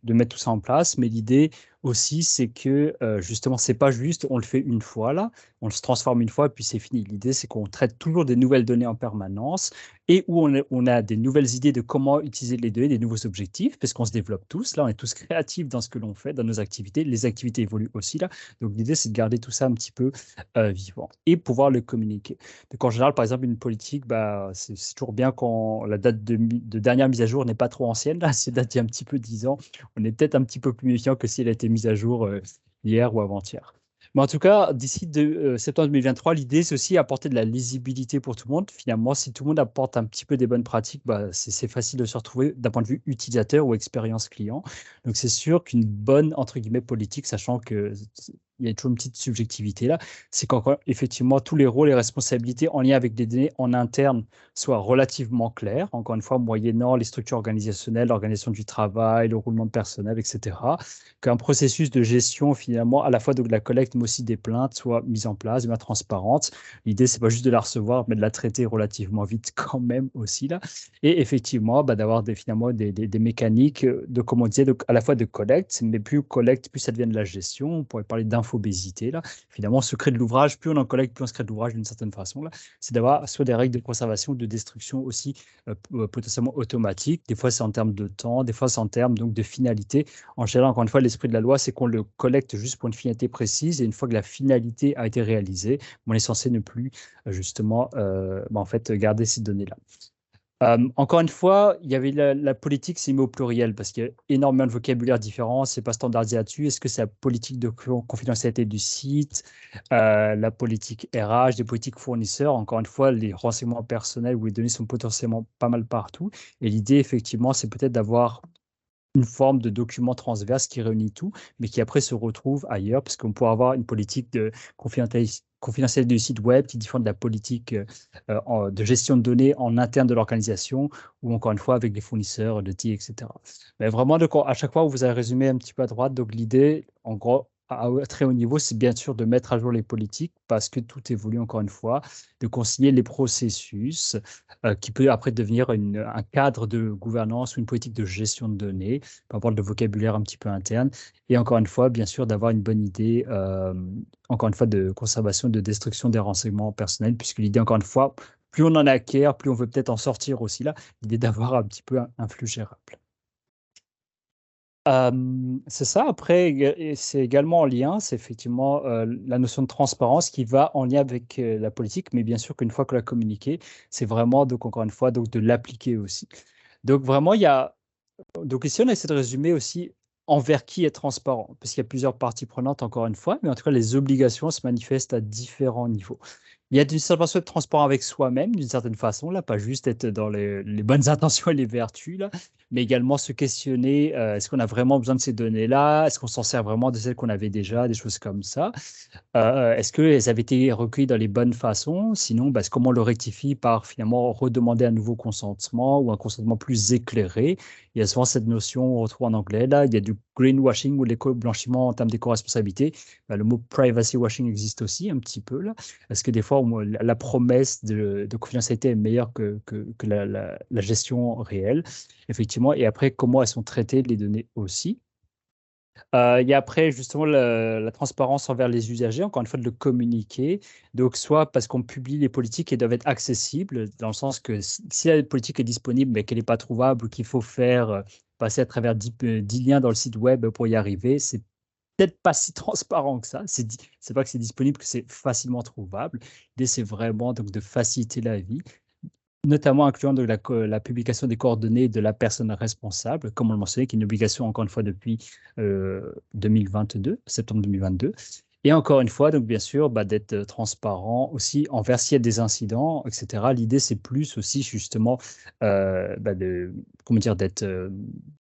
mettre tout ça en place, mais l'idée aussi, c'est que justement, c'est pas juste on le fait une fois là, on se transforme une fois et puis c'est fini. L'idée, c'est qu'on traite toujours des nouvelles données en permanence et où on a des nouvelles idées de comment utiliser les données, des nouveaux objectifs, parce qu'on se développe tous. Là, on est tous créatifs dans ce que l'on fait, dans nos activités. Les activités évoluent aussi là. Donc l'idée, c'est de garder tout ça un petit peu vivant et pouvoir le communiquer. Donc en général, par exemple, une politique, bah, c'est toujours bien quand la date de dernière mise à jour n'est pas trop ancienne. Là, c'est date d'il y a un petit peu 10 ans. On est peut-être un petit peu plus méfiant que si elle a été mise à jour hier ou avant-hier. Mais en tout cas, d'ici septembre 2023, l'idée, c'est aussi apporter de la lisibilité pour tout le monde. Finalement, si tout le monde apporte un petit peu des bonnes pratiques, bah, c'est facile de se retrouver d'un point de vue utilisateur ou expérience client. Donc, c'est sûr qu'une bonne, entre guillemets, politique, sachant que il y a toujours une petite subjectivité là, c'est qu'encore effectivement tous les rôles et responsabilités en lien avec des données en interne soient relativement clairs, encore une fois moyennant les structures organisationnelles, l'organisation du travail, le roulement de personnel, etc. Qu'un processus de gestion finalement à la fois de la collecte mais aussi des plaintes soit mis en place, de manière transparente. L'idée c'est pas juste de la recevoir mais de la traiter relativement vite quand même aussi là. Et effectivement, d'avoir finalement des mécaniques de, comme on disait, à la fois de collecte, mais plus collecte, plus ça devient de la gestion. On pourrait parler d'infobésité, là. Finalement, secret de l'ouvrage, plus on en collecte, plus on secret de l'ouvrage d'une certaine façon, là. C'est d'avoir soit des règles de conservation, de destruction aussi potentiellement automatiques. Des fois, c'est en termes de temps, des fois, c'est en termes donc, de finalité. En général, encore une fois, l'esprit de la loi, c'est qu'on le collecte juste pour une finalité précise. Et une fois que la finalité a été réalisée, on est censé ne plus justement en fait, garder ces données-là. Encore une fois, il y avait la politique, c'est mis au pluriel parce qu'il y a énormément de vocabulaire différent, c'est pas standardisé là-dessus. Est-ce que c'est la politique de confidentialité du site, la politique RH, des politiques fournisseurs? Encore une fois, les renseignements personnels ou les données sont potentiellement pas mal partout. Et l'idée, effectivement, c'est peut-être d'avoir une forme de document transverse qui réunit tout, mais qui après se retrouve ailleurs, parce qu'on pourrait avoir une politique de confidentialité du site web qui diffère de la politique de gestion de données en interne de l'organisation, ou encore une fois avec les fournisseurs de TI, etc. Mais vraiment, donc, à chaque fois, vous avez résumé un petit peu à droite, donc l'idée, en gros, à très haut niveau, c'est bien sûr de mettre à jour les politiques, parce que tout évolue encore une fois, de consigner les processus, qui peut après devenir un cadre de gouvernance ou une politique de gestion de données, par rapport au vocabulaire un petit peu interne. Et encore une fois, bien sûr, d'avoir une bonne idée, encore une fois, de conservation, de destruction des renseignements personnels, puisque l'idée, encore une fois, plus on en acquiert, plus on veut peut-être en sortir aussi là, l'idée d'avoir un petit peu un flux gérable. C'est ça. Après, et c'est également en lien, c'est effectivement la notion de transparence qui va en lien avec la politique, mais bien sûr qu'une fois qu'on l'a communiqué, c'est vraiment, donc encore une fois, donc de l'appliquer aussi. Donc vraiment, il y a donc ici, on essaie de résumer aussi envers qui est transparent, parce qu'il y a plusieurs parties prenantes, encore une fois, mais en tout cas, les obligations se manifestent à différents niveaux. Il y a d'une certaine façon être transparent avec soi-même, d'une certaine façon, là, pas juste être dans les bonnes intentions et les vertus, là, mais également se questionner, est-ce qu'on a vraiment besoin de ces données-là? Est-ce qu'on s'en sert vraiment de celles qu'on avait déjà? Des choses comme ça. Est-ce qu'elles avaient été recueillies dans les bonnes façons? Sinon, comment on le rectifie par finalement redemander un nouveau consentement ou un consentement plus éclairé? Il y a souvent cette notion, on retrouve en anglais, là, il y a du greenwashing ou l'éco-blanchiment en termes d'éco-responsabilité. Le mot privacy washing existe aussi un petit peu, là. Est-ce que des fois, la promesse de confidentialité est meilleure que la gestion réelle? Effectivement. Et après, comment elles sont traitées, les données aussi. Il y a après justement la transparence envers les usagers, encore une fois de le communiquer. Donc, soit parce qu'on publie les politiques et doivent être accessibles, dans le sens que si la politique est disponible mais qu'elle n'est pas trouvable ou qu'il faut faire passer à travers 10 liens dans le site web pour y arriver, c'est peut-être pas si transparent que ça. C'est pas que c'est disponible, que c'est facilement trouvable. L'idée, c'est vraiment donc, de faciliter la vie, notamment incluant de la publication des coordonnées de la personne responsable, comme on le mentionnait, qui est une obligation encore une fois depuis 2022, septembre 2022. Et encore une fois, donc bien sûr, d'être transparent aussi envers s'il y a des incidents, etc. L'idée, c'est plus aussi justement comment dire, d'être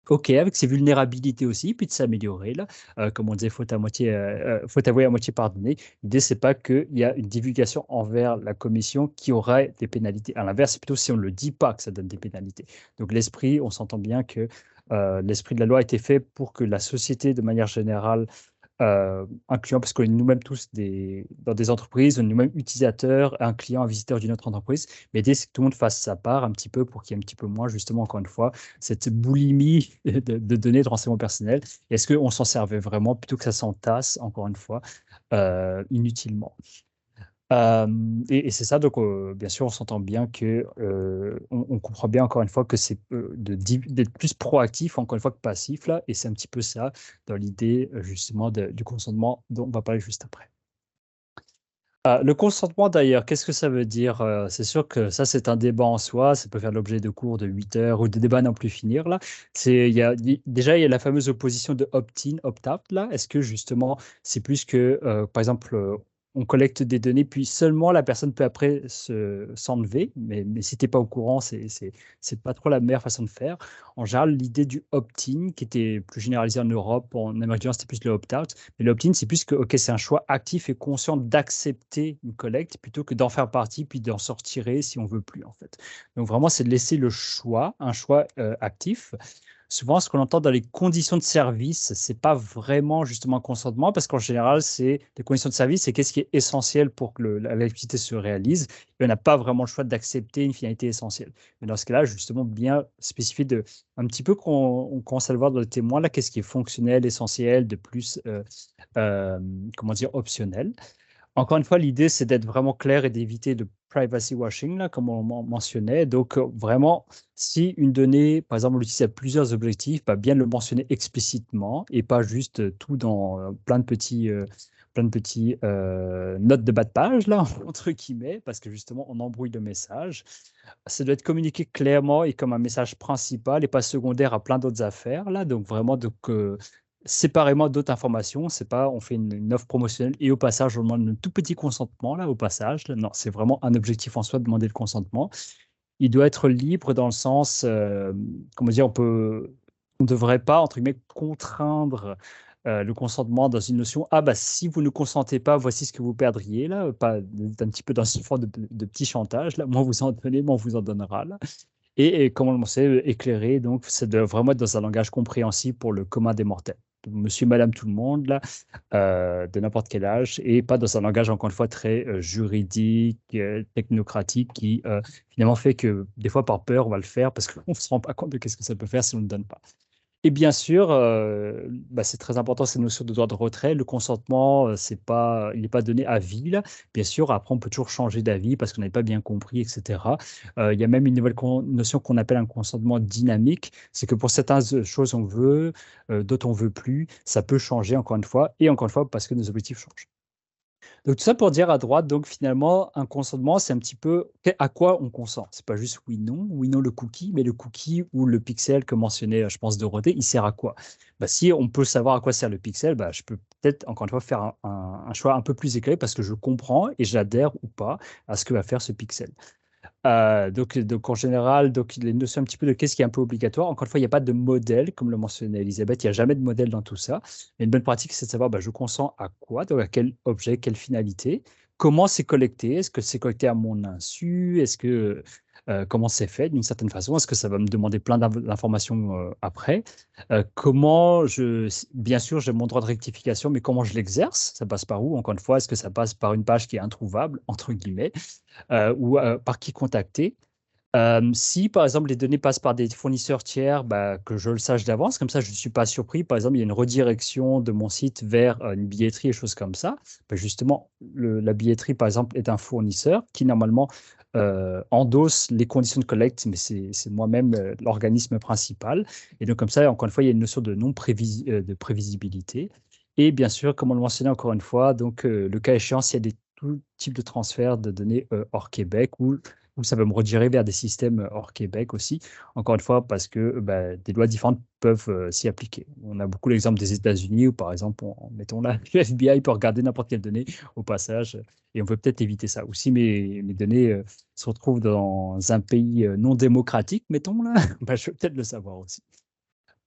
OK avec ses vulnérabilités aussi, puis de s'améliorer là. Comme on disait, faute avouée à moitié pardonnée. L'idée, c'est pas qu'il y a une divulgation envers la commission qui aurait des pénalités. À l'inverse, c'est plutôt si on ne le dit pas que ça donne des pénalités. Donc l'esprit, on s'entend bien que l'esprit de la loi a été fait pour que la société, de manière générale, incluant, parce qu'on est nous-mêmes tous dans des entreprises, on est nous-mêmes utilisateurs, un client, un visiteur d'une autre entreprise. Mais l'idée, c'est que tout le monde fasse sa part un petit peu pour qu'il y ait un petit peu moins, justement, encore une fois, cette boulimie de données de renseignements personnels. Est-ce qu'on s'en servait vraiment plutôt que ça s'entasse, encore une fois, inutilement? Et c'est ça, donc bien sûr, on s'entend bien que on comprend bien encore une fois que c'est d'être plus proactif encore une fois que passif là, et c'est un petit peu ça dans l'idée justement du consentement dont on va parler juste après. Le consentement d'ailleurs, qu'est-ce que ça veut dire? C'est sûr que ça, c'est un débat en soi, ça peut faire l'objet de cours de 8 heures ou de débats à n'en plus finir là. Déjà, il y a la fameuse opposition de opt-in, opt-out là. Est-ce que justement, c'est plus que, par exemple, on collecte des données, puis seulement la personne peut après s'enlever. Mais si tu n'es pas au courant, c'est pas trop la meilleure façon de faire. En général, l'idée du opt-in, qui était plus généralisée en Europe, en Amérique du Nord, c'était plus le opt-out. Mais l'opt-in, c'est plus que, OK, c'est un choix actif et conscient d'accepter une collecte plutôt que d'en faire partie, puis d'en sortir si on veut plus, en fait. Donc vraiment, c'est de laisser le choix, un choix actif. Souvent, ce qu'on entend dans les conditions de service, c'est pas vraiment justement un consentement, parce qu'en général, c'est les conditions de service, c'est qu'est-ce qui est essentiel pour que l'activité se réalise. Et on n'a pas vraiment le choix d'accepter une finalité essentielle. Mais dans ce cas-là, justement, bien spécifier un petit peu qu'on on commence à le voir dans le témoin, là, qu'est-ce qui est fonctionnel, essentiel, de plus, comment dire, optionnel. Encore une fois, l'idée, c'est d'être vraiment clair et d'éviter le privacy washing, là, comme on mentionnait. Donc, vraiment, si une donnée, par exemple, on l'utilise à plusieurs objectifs, bah, bien le mentionner explicitement et pas juste tout dans plein de petits notes de bas de page, là, entre guillemets, parce que justement, on embrouille le message. Ça doit être communiqué clairement et comme un message principal et pas secondaire à plein d'autres affaires, là. Donc, vraiment, séparément d'autres informations. C'est pas on fait une offre promotionnelle et au passage, on demande un tout petit consentement, là, au passage. Là. Non, c'est vraiment un objectif en soi de demander le consentement. Il doit être libre dans le sens, comment dire, on ne devrait pas, entre guillemets, contraindre le consentement dans une notion, ah bah si vous ne consentez pas, voici ce que vous perdriez, là, pas un petit peu dans une forme de petit chantage, là, moins vous en donnez, moins on vous en donnera, là. Et comme on le sait, éclairé, donc ça doit vraiment être dans un langage compréhensible pour le commun des mortels. Monsieur, madame, tout le monde, là, de n'importe quel âge, et pas dans un langage, encore une fois, très juridique, technocratique, qui finalement fait que des fois, par peur, on va le faire parce qu'on ne se rend pas compte de qu'est-ce que ça peut faire si on ne le donne pas. Et bien sûr, bah, c'est très important cette notion de droit de retrait. Le consentement, il n'est pas donné à vie, là. Bien sûr, après, on peut toujours changer d'avis parce qu'on n'avait pas bien compris, etc. Il y a même une nouvelle notion qu'on appelle un consentement dynamique. C'est que pour certaines choses, on veut, d'autres, on veut plus. Ça peut changer, encore une fois, parce que nos objectifs changent. Donc tout ça pour dire à droite, donc finalement, un consentement, c'est un petit peu à quoi on consent. C'est pas juste oui, non le cookie, mais le cookie ou le pixel que mentionnait, je pense, Dorothée, il sert à quoi? Bah, si on peut savoir à quoi sert le pixel, bah, je peux peut-être, encore une fois, faire un choix un peu plus éclairé parce que je comprends et j'adhère ou pas à ce que va faire ce pixel. Donc, en général, donc, les notions un petit peu de qu'est-ce qui est un peu obligatoire. Encore une fois, il n'y a pas de modèle, comme le mentionnait Elisabeth, il n'y a jamais de modèle dans tout ça. Mais une bonne pratique, c'est de savoir, bah, je consens à quoi, donc à quel objet, quelle finalité, comment c'est collecté, est-ce que c'est collecté à mon insu, comment c'est fait d'une certaine façon, est-ce que ça va me demander plein d'informations après. Bien sûr, j'ai mon droit de rectification, mais comment je l'exerce, ça passe par où? Encore une fois, est-ce que ça passe par une page qui est introuvable, entre guillemets? Ou par qui contacter. Si, par exemple, les données passent par des fournisseurs tiers, bah, que je le sache d'avance, comme ça, je ne suis pas surpris. Par exemple, il y a une redirection de mon site vers une billetterie et choses comme ça. Bah, justement, la billetterie, par exemple, est un fournisseur qui, normalement, endosse les conditions de collecte, mais c'est moi-même l'organisme principal. Et donc, comme ça, encore une fois, il y a une notion de de prévisibilité. Et bien sûr, comme on le mentionnait encore une fois, donc, le cas échéant, s'il y a tout type de transfert de données hors Québec ou ça va me rediriger vers des systèmes hors Québec aussi. Encore une fois, parce que bah, des lois différentes peuvent s'y appliquer. On a beaucoup l'exemple des États-Unis où, par exemple, mettons là, le FBI peut regarder n'importe quelle donnée au passage et on peut peut-être éviter ça. Ou si mes données se retrouvent dans un pays non démocratique, mettons là, bah, je veux peut-être le savoir aussi.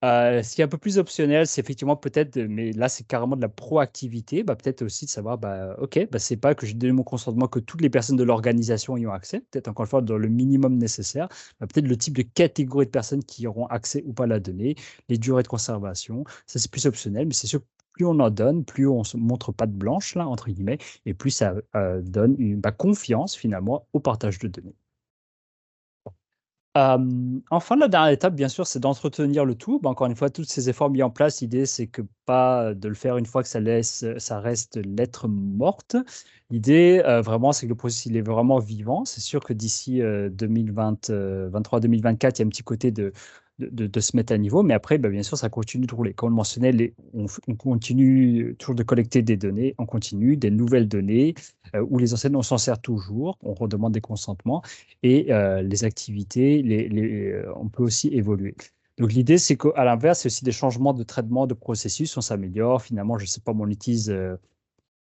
Ce qui est un peu plus optionnel, c'est effectivement peut-être, mais là, c'est carrément de la proactivité, bah, peut-être aussi de savoir, bah, OK, bah, c'est pas que j'ai donné mon consentement que toutes les personnes de l'organisation y ont accès, peut-être encore une fois dans le minimum nécessaire, bah, peut-être le type de catégorie de personnes qui auront accès ou pas à la donnée, les durées de conservation, ça c'est plus optionnel, mais c'est sûr, plus on en donne, plus on se montre patte blanche, là, entre guillemets, et plus ça donne une confiance finalement au partage de données. Enfin, la dernière étape, bien sûr, c'est d'entretenir le tout. Bah, encore une fois, tous ces efforts mis en place, l'idée, c'est que pas de le faire une fois que ça reste lettre morte. L'idée, vraiment, c'est que le processus, il est vraiment vivant. C'est sûr que d'ici 2023-2024, il y a un petit côté de se mettre à niveau, mais après, bah, bien sûr, ça continue de rouler. Comme on le mentionnait, on continue toujours de collecter des données, on continue, des nouvelles données, où les anciennes, on s'en sert toujours, on redemande des consentements, et les activités, on peut aussi évoluer. Donc l'idée, c'est qu'à l'inverse, c'est aussi des changements de traitement de processus, on s'améliore. Finalement, je ne sais pas, on utilise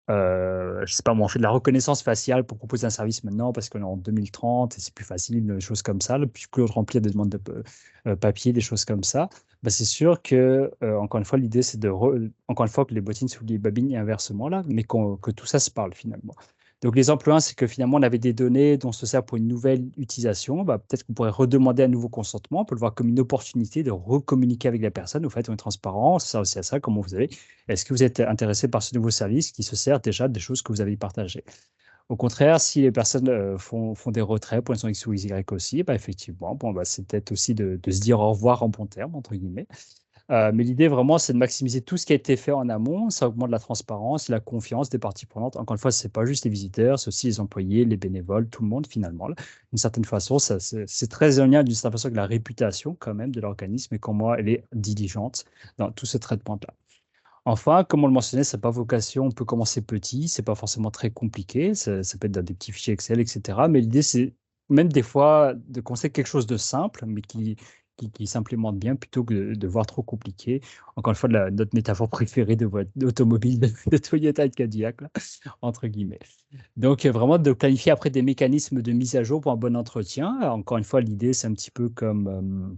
je sais pas moi, on fait de la reconnaissance faciale pour proposer un service maintenant parce qu'on est en 2030 et c'est plus facile, des choses comme ça, puis plus de remplir des demandes de papier, des choses comme ça. Bah, c'est sûr que, encore une fois, l'idée, c'est encore une fois, que les bottines sous les babines et inversement, là, mais que tout ça se parle finalement. Donc, l'exemple 1, c'est que finalement, on avait des données dont on se sert pour une nouvelle utilisation. Bah, peut-être qu'on pourrait redemander un nouveau consentement. On peut le voir comme une opportunité de recommuniquer avec la personne. Au fait, on est transparent, ça aussi à ça, comment vous avez. Est-ce que vous êtes intéressé par ce nouveau service qui se sert déjà des choses que vous avez partagées? Au contraire, si les personnes font des retraits pour une raison X ou Y aussi, bah, effectivement, bon, bah, c'est peut-être aussi de se dire au revoir en bon terme, entre guillemets. Mais l'idée vraiment, c'est de maximiser tout ce qui a été fait en amont. Ça augmente la transparence, la confiance des parties prenantes. Encore une fois, ce n'est pas juste les visiteurs, c'est aussi les employés, les bénévoles, tout le monde finalement. D'une certaine façon, c'est très en lien d'une certaine façon avec la réputation quand même de l'organisme et comment elle est diligente dans tout ce traitement-là. Enfin, comme on le mentionnait, ça n'a pas vocation, on peut commencer petit, c'est pas forcément très compliqué, ça peut être dans des petits fichiers Excel, etc. Mais l'idée, c'est même des fois de commencer quelque chose de simple, mais qui s'implémente bien plutôt que de voir trop compliqué. Encore une fois, notre métaphore préférée d'automobile de Toyota et de Cadillac, là, entre guillemets. Donc, vraiment de planifier après des mécanismes de mise à jour pour un bon entretien. Encore une fois, l'idée, c'est un petit peu comme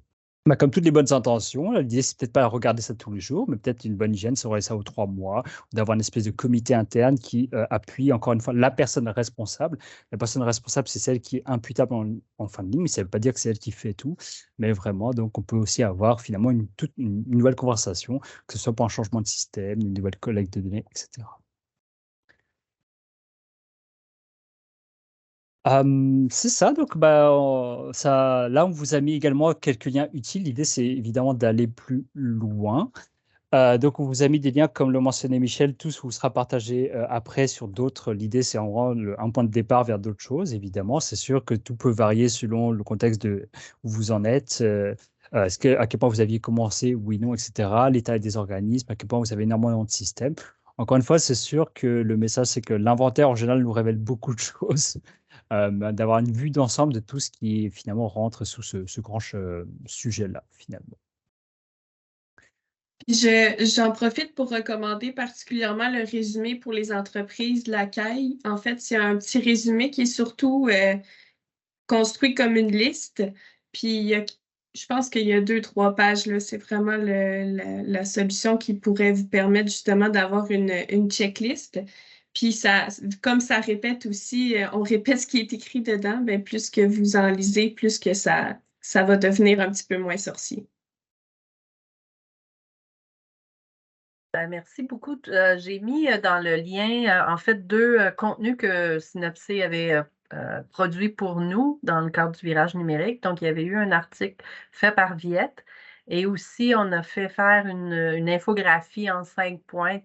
toutes les bonnes intentions. L'idée, c'est peut-être pas de regarder ça tous les jours, mais peut-être une bonne hygiène serait ça aux 3 mois, ou d'avoir une espèce de comité interne qui appuie, encore une fois, la personne responsable. La personne responsable, c'est celle qui est imputable en fin de ligne, mais ça ne veut pas dire que c'est elle qui fait tout, mais vraiment, donc on peut aussi avoir finalement une nouvelle conversation, que ce soit pour un changement de système, une nouvelle collecte de données, etc. C'est ça, donc bah, là, on vous a mis également quelques liens utiles. L'idée, c'est évidemment d'aller plus loin. Donc, on vous a mis des liens, comme le mentionnait Michel, tout ce vous sera partagé après sur d'autres. L'idée, c'est en gros un point de départ vers d'autres choses, évidemment. C'est sûr que tout peut varier selon le contexte où vous en êtes. À quel point vous aviez commencé, oui, non, etc. L'état des organismes, à quel point vous avez énormément de systèmes. Encore une fois, c'est sûr que le message, c'est que l'inventaire, en général, nous révèle beaucoup de choses. D'avoir une vue d'ensemble de tout ce qui finalement rentre sous ce grand sujet-là, finalement. J'en profite pour recommander particulièrement le résumé pour les entreprises de la CAI. En fait, c'est un petit résumé qui est surtout construit comme une liste. Puis, je pense qu'il y a 2, 3 pages, là. C'est vraiment la solution qui pourrait vous permettre justement d'avoir une checklist. Puis, comme ça répète aussi, on répète ce qui est écrit dedans, ben, plus que vous en lisez, plus que ça va devenir un petit peu moins sorcier. Ben, merci beaucoup. J'ai mis dans le lien, en fait, 2 contenus que Synopsé avait produits pour nous dans le cadre du virage numérique. Donc, il y avait eu un article fait par Viette et aussi, on a fait faire une infographie en 5 points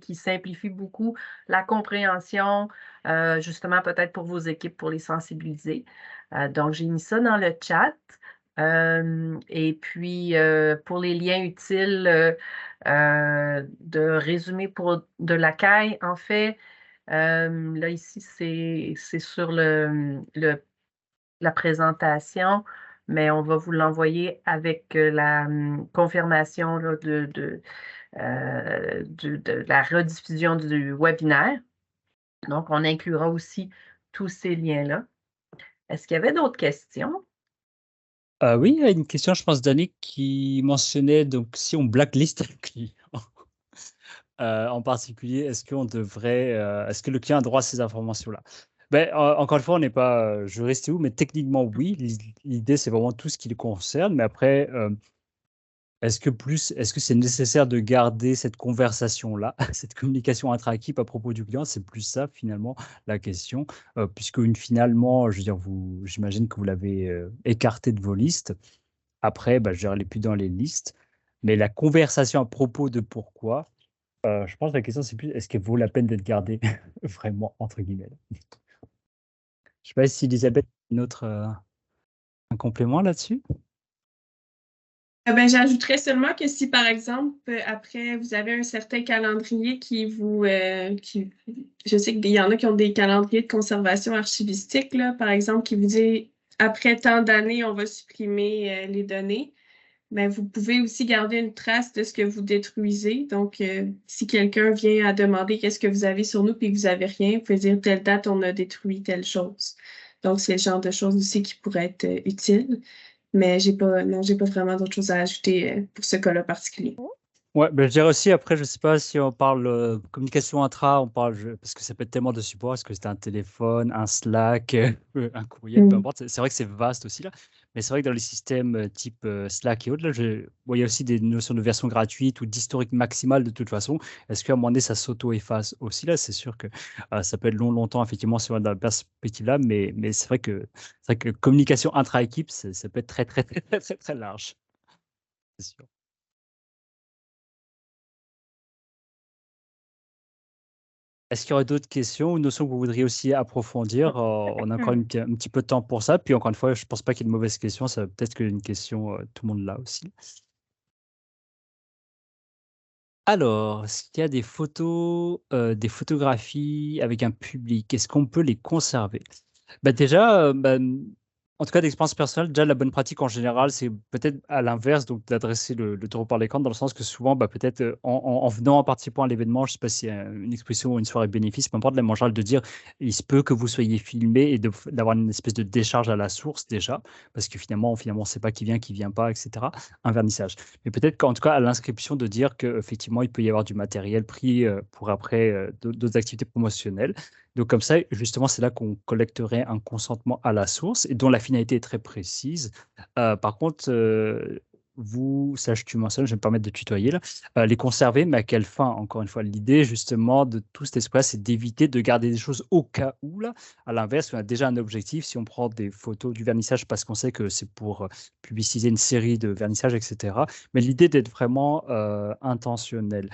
qui simplifie beaucoup la compréhension, justement, peut-être pour vos équipes, pour les sensibiliser. Donc, j'ai mis ça dans le chat. Et puis, pour les liens utiles de résumé de la CAI, en fait, là, ici, c'est sur la présentation, mais on va vous l'envoyer avec la confirmation là, de la rediffusion du webinaire. Donc, on inclura aussi tous ces liens-là. Est-ce qu'il y avait d'autres questions? Oui, il y a une question, je pense, d'Annick qui mentionnait, donc, si on blacklist un client, en particulier, est-ce que le client a droit à ces informations-là? Ben, encore une fois, on n'est pas juriste et où, mais techniquement, oui. L'idée, c'est vraiment tout ce qui le concerne. Mais après, est-ce que c'est nécessaire de garder cette conversation-là, cette communication intra-équipe à propos du client? C'est plus ça, finalement, la question, puisque finalement, je veux dire, j'imagine que vous l'avez écarté de vos listes. Après, bah, je veux dire, elle n'est plus dans les listes. Mais la conversation à propos de pourquoi, je pense que la question, c'est plus est-ce qu'elle vaut la peine d'être gardée vraiment, entre guillemets. Je ne sais pas si Elisabeth a un complément là-dessus. Ben, j'ajouterais seulement que si, par exemple, après, vous avez un certain calendrier je sais qu'il y en a qui ont des calendriers de conservation archivistique, là, par exemple, qui vous dit, après tant d'années, on va supprimer les données. mais vous pouvez aussi garder une trace de ce que vous détruisez. Donc, si quelqu'un vient à demander qu'est-ce que vous avez sur nous puis que vous n'avez rien, vous pouvez dire telle date, on a détruit telle chose. Donc, c'est le genre de choses aussi qui pourraient être utiles. Mais j'ai pas vraiment d'autres choses à ajouter pour ce cas-là particulier. Ouais, je dirais aussi, après, je sais pas si on parle communication intra, parce que ça peut être tellement de supports, est-ce que c'est un téléphone, un Slack, un courriel, peu Mm. importe. C'est vrai que c'est vaste aussi, là. Mais c'est vrai que dans les systèmes type Slack et autres, là, bon, il y a aussi des notions de version gratuite ou d'historique maximal de toute façon. Est-ce qu'à un moment donné, ça s'auto-efface aussi, là? C'est sûr que ça peut être longtemps, effectivement, si on est dans la perspective-là, mais c'est vrai que communication intra-équipe, ça peut être très, très, très, très, très, très large. C'est sûr. Est-ce qu'il y aurait d'autres questions ou notions que vous voudriez aussi approfondir? On a encore un petit peu de temps pour ça. Puis encore une fois, je ne pense pas qu'il y ait de mauvaises questions. Ça peut-être qu'une question, tout le monde là aussi. Alors, est-ce qu'il y a des photos, des photographies avec un public? Est-ce qu'on peut les conserver? Bah déjà, en tout cas d'expérience personnelle, déjà la bonne pratique en général, c'est peut-être à l'inverse, donc d'adresser le taureau par les cornes, dans le sens que souvent, peut-être en venant, en participant à l'événement, je ne sais pas s'il y a une exposition ou une soirée bénéfice, peu importe, la en général de dire, il se peut que vous soyez filmé et d'avoir une espèce de décharge à la source déjà, parce que finalement, on ne sait pas qui vient pas, etc. Un vernissage. Mais peut-être qu'en tout cas, à l'inscription, de dire qu'effectivement, il peut y avoir du matériel pris pour après d'autres activités promotionnelles. Donc comme ça, justement, c'est là qu'on collecterait un consentement à la source et dont la finalité est très précise. Par contre, vous, sache tu mentionnes, je vais me permettre de tutoyer là, les conserver, mais à quelle fin? Encore une fois, l'idée justement de tout cet espace, c'est d'éviter de garder des choses au cas où là. À l'inverse, on a déjà un objectif. Si on prend des photos du vernissage parce qu'on sait que c'est pour publiciser une série de vernissages, etc. Mais l'idée d'être vraiment intentionnel.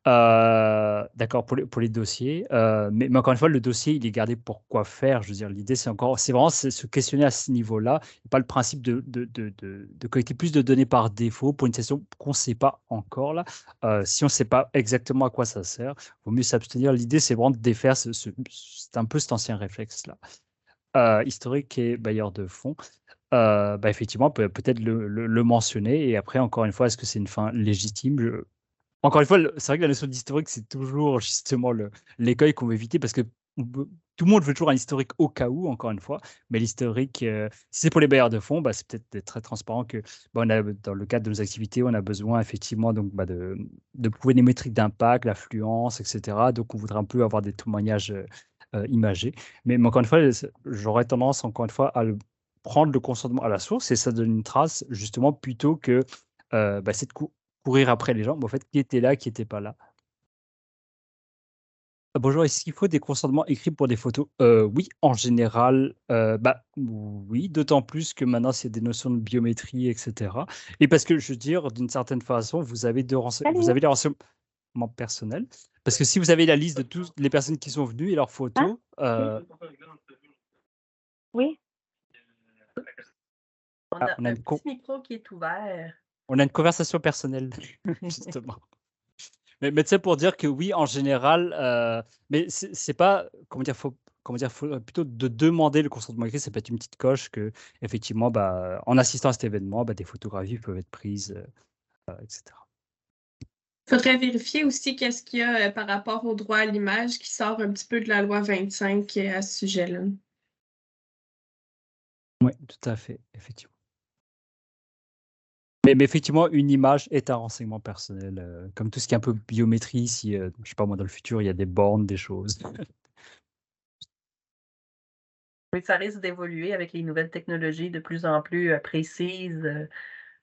D'accord pour les dossiers, mais encore une fois, le dossier, il est gardé pour quoi faire? Je veux dire, l'idée, c'est vraiment se questionner à ce niveau-là, et pas le principe de collecter plus de données par défaut pour une session qu'on ne sait pas encore là. Si on ne sait pas exactement à quoi ça sert, il vaut mieux s'abstenir. L'idée, c'est vraiment de défaire c'est un peu cet ancien réflexe-là. Historique et bailleur de fonds. Effectivement, on peut peut-être le mentionner, et après, encore une fois, est-ce que c'est une fin légitime? Encore une fois, c'est vrai que la notion d'historique, c'est toujours justement l'écueil qu'on veut éviter, parce que tout le monde veut toujours un historique au cas où, encore une fois, mais l'historique, si c'est pour les bailleurs de fonds, c'est peut-être d'être très transparent que dans le cadre de nos activités, on a besoin effectivement donc, de prouver des métriques d'impact, l'affluence, etc. Donc, on voudrait un peu avoir des témoignages imagés. Mais encore une fois, j'aurais tendance, encore une fois, prendre le consentement à la source, et ça donne une trace, justement, plutôt que c'est de courir après les gens, mais en fait, qui était là, qui n'était pas là. Bonjour, est-ce qu'il faut des consentements écrits pour des photos? Oui, en général, oui, d'autant plus que maintenant, c'est des notions de biométrie, etc. Et parce que, je veux dire, d'une certaine façon, vous avez Salut. les renseignements personnels. Parce que si vous avez la liste de toutes les personnes qui sont venues et leurs photos, Oui. On a on a un une petit micro qui est ouvert. on a une conversation personnelle, justement. Mais tu sais, pour dire que oui, en général, mais c'est pas, comment dire, faut plutôt de demander le consentement écrit. Ça peut être une petite coche que, effectivement, en assistant à cet événement, des photographies peuvent être prises, etc. Il faudrait vérifier aussi qu'est-ce qu'il y a par rapport au droit à l'image qui sort un petit peu de la loi 25 à ce sujet-là. Oui, tout à fait, effectivement. Mais effectivement, une image est un renseignement personnel, comme tout ce qui est un peu biométrie, si, je sais pas moi, dans le futur, il y a des bornes, des choses. Oui, ça risque d'évoluer avec les nouvelles technologies de plus en plus précises,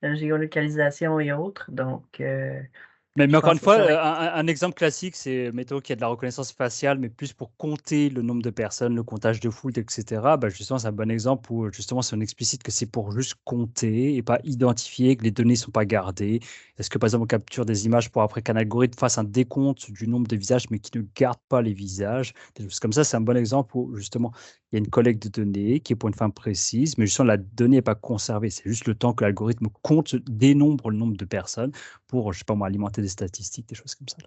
géolocalisation et autres. Donc, Mais je encore une pense que fois, ça va être... un exemple classique, c'est mettons qu'il y a de la reconnaissance faciale, mais plus pour compter le nombre de personnes, le comptage de foule, etc. Justement, c'est un bon exemple où justement, si on explicite que c'est pour juste compter et pas identifier, que les données ne sont pas gardées. Est-ce que par exemple, on capture des images pour après qu'un algorithme fasse un décompte du nombre de visages, mais qui ne garde pas les visages? Des choses comme ça, c'est un bon exemple où justement, il y a une collecte de données qui est pour une fin précise, mais justement, la donnée n'est pas conservée. C'est juste le temps que l'algorithme compte, dénombre le nombre de personnes pour, je sais pas moi, alimenter des statistiques, des choses comme ça.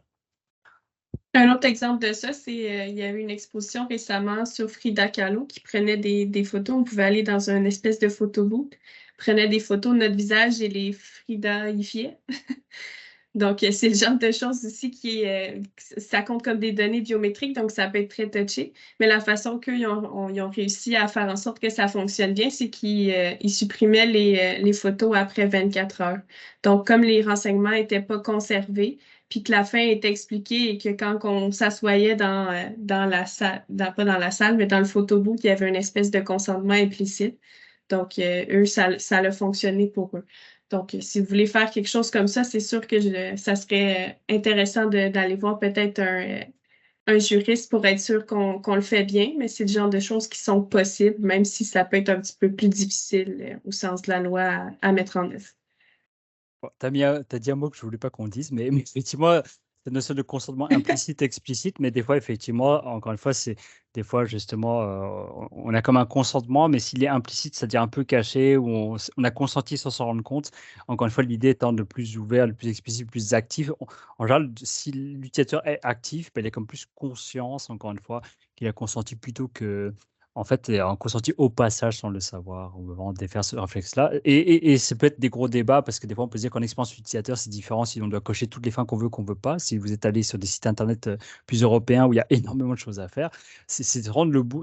Un autre exemple de ça, c'est il y a eu une exposition récemment sur Frida Kahlo qui prenait des photos. On pouvait aller dans une espèce de photo booth. prenait des photos de notre visage et les fluidifiait. Donc, c'est le genre de choses aussi ça compte comme des données biométriques, donc ça peut être très touché. Mais la façon qu'ils ont réussi à faire en sorte que ça fonctionne bien, c'est qu'ils supprimaient les photos après 24 heures. Donc, comme les renseignements n'étaient pas conservés, puis que la fin était expliquée et que quand on s'assoyait dans la salle, pas dans la salle, mais dans le photobook, il y avait une espèce de consentement implicite. Donc, eux, ça a fonctionné pour eux. Donc, si vous voulez faire quelque chose comme ça, c'est sûr que ça serait intéressant d'aller voir peut-être un juriste pour être sûr qu'on le fait bien, mais c'est le genre de choses qui sont possibles, même si ça peut être un petit peu plus difficile au sens de la loi à mettre en œuvre. Bon, t'as dit un mot que je voulais pas qu'on dise, mais effectivement, cette notion de consentement implicite, explicite, mais des fois, effectivement, encore une fois, c'est des fois, justement, on a comme un consentement, mais s'il est implicite, c'est-à-dire un peu caché, où on a consenti sans s'en rendre compte. Encore une fois, l'idée étant de plus ouvert, le plus explicite, le plus actif. En général, si l'utilisateur est actif, ben, il a comme plus conscience, encore une fois, qu'il a consenti plutôt que en fait, en consenti au passage sans le savoir, ou vraiment de faire ce réflexe-là. Et ça peut être des gros débats parce que des fois, on peut se dire qu'en expérience utilisateur, c'est différent si on doit cocher toutes les fins qu'on veut pas. Si vous êtes allé sur des sites internet plus européens où il y a énormément de choses à faire, c'est de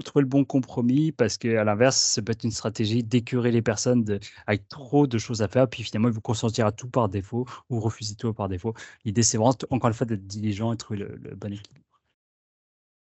trouver le bon compromis parce qu'à l'inverse, ça peut être une stratégie d'écurer les personnes avec trop de choses à faire. Puis finalement, ils vont consentir à tout par défaut ou refuser tout par défaut. L'idée, c'est vraiment, encore une fois, d'être diligent et trouver le bon équilibre.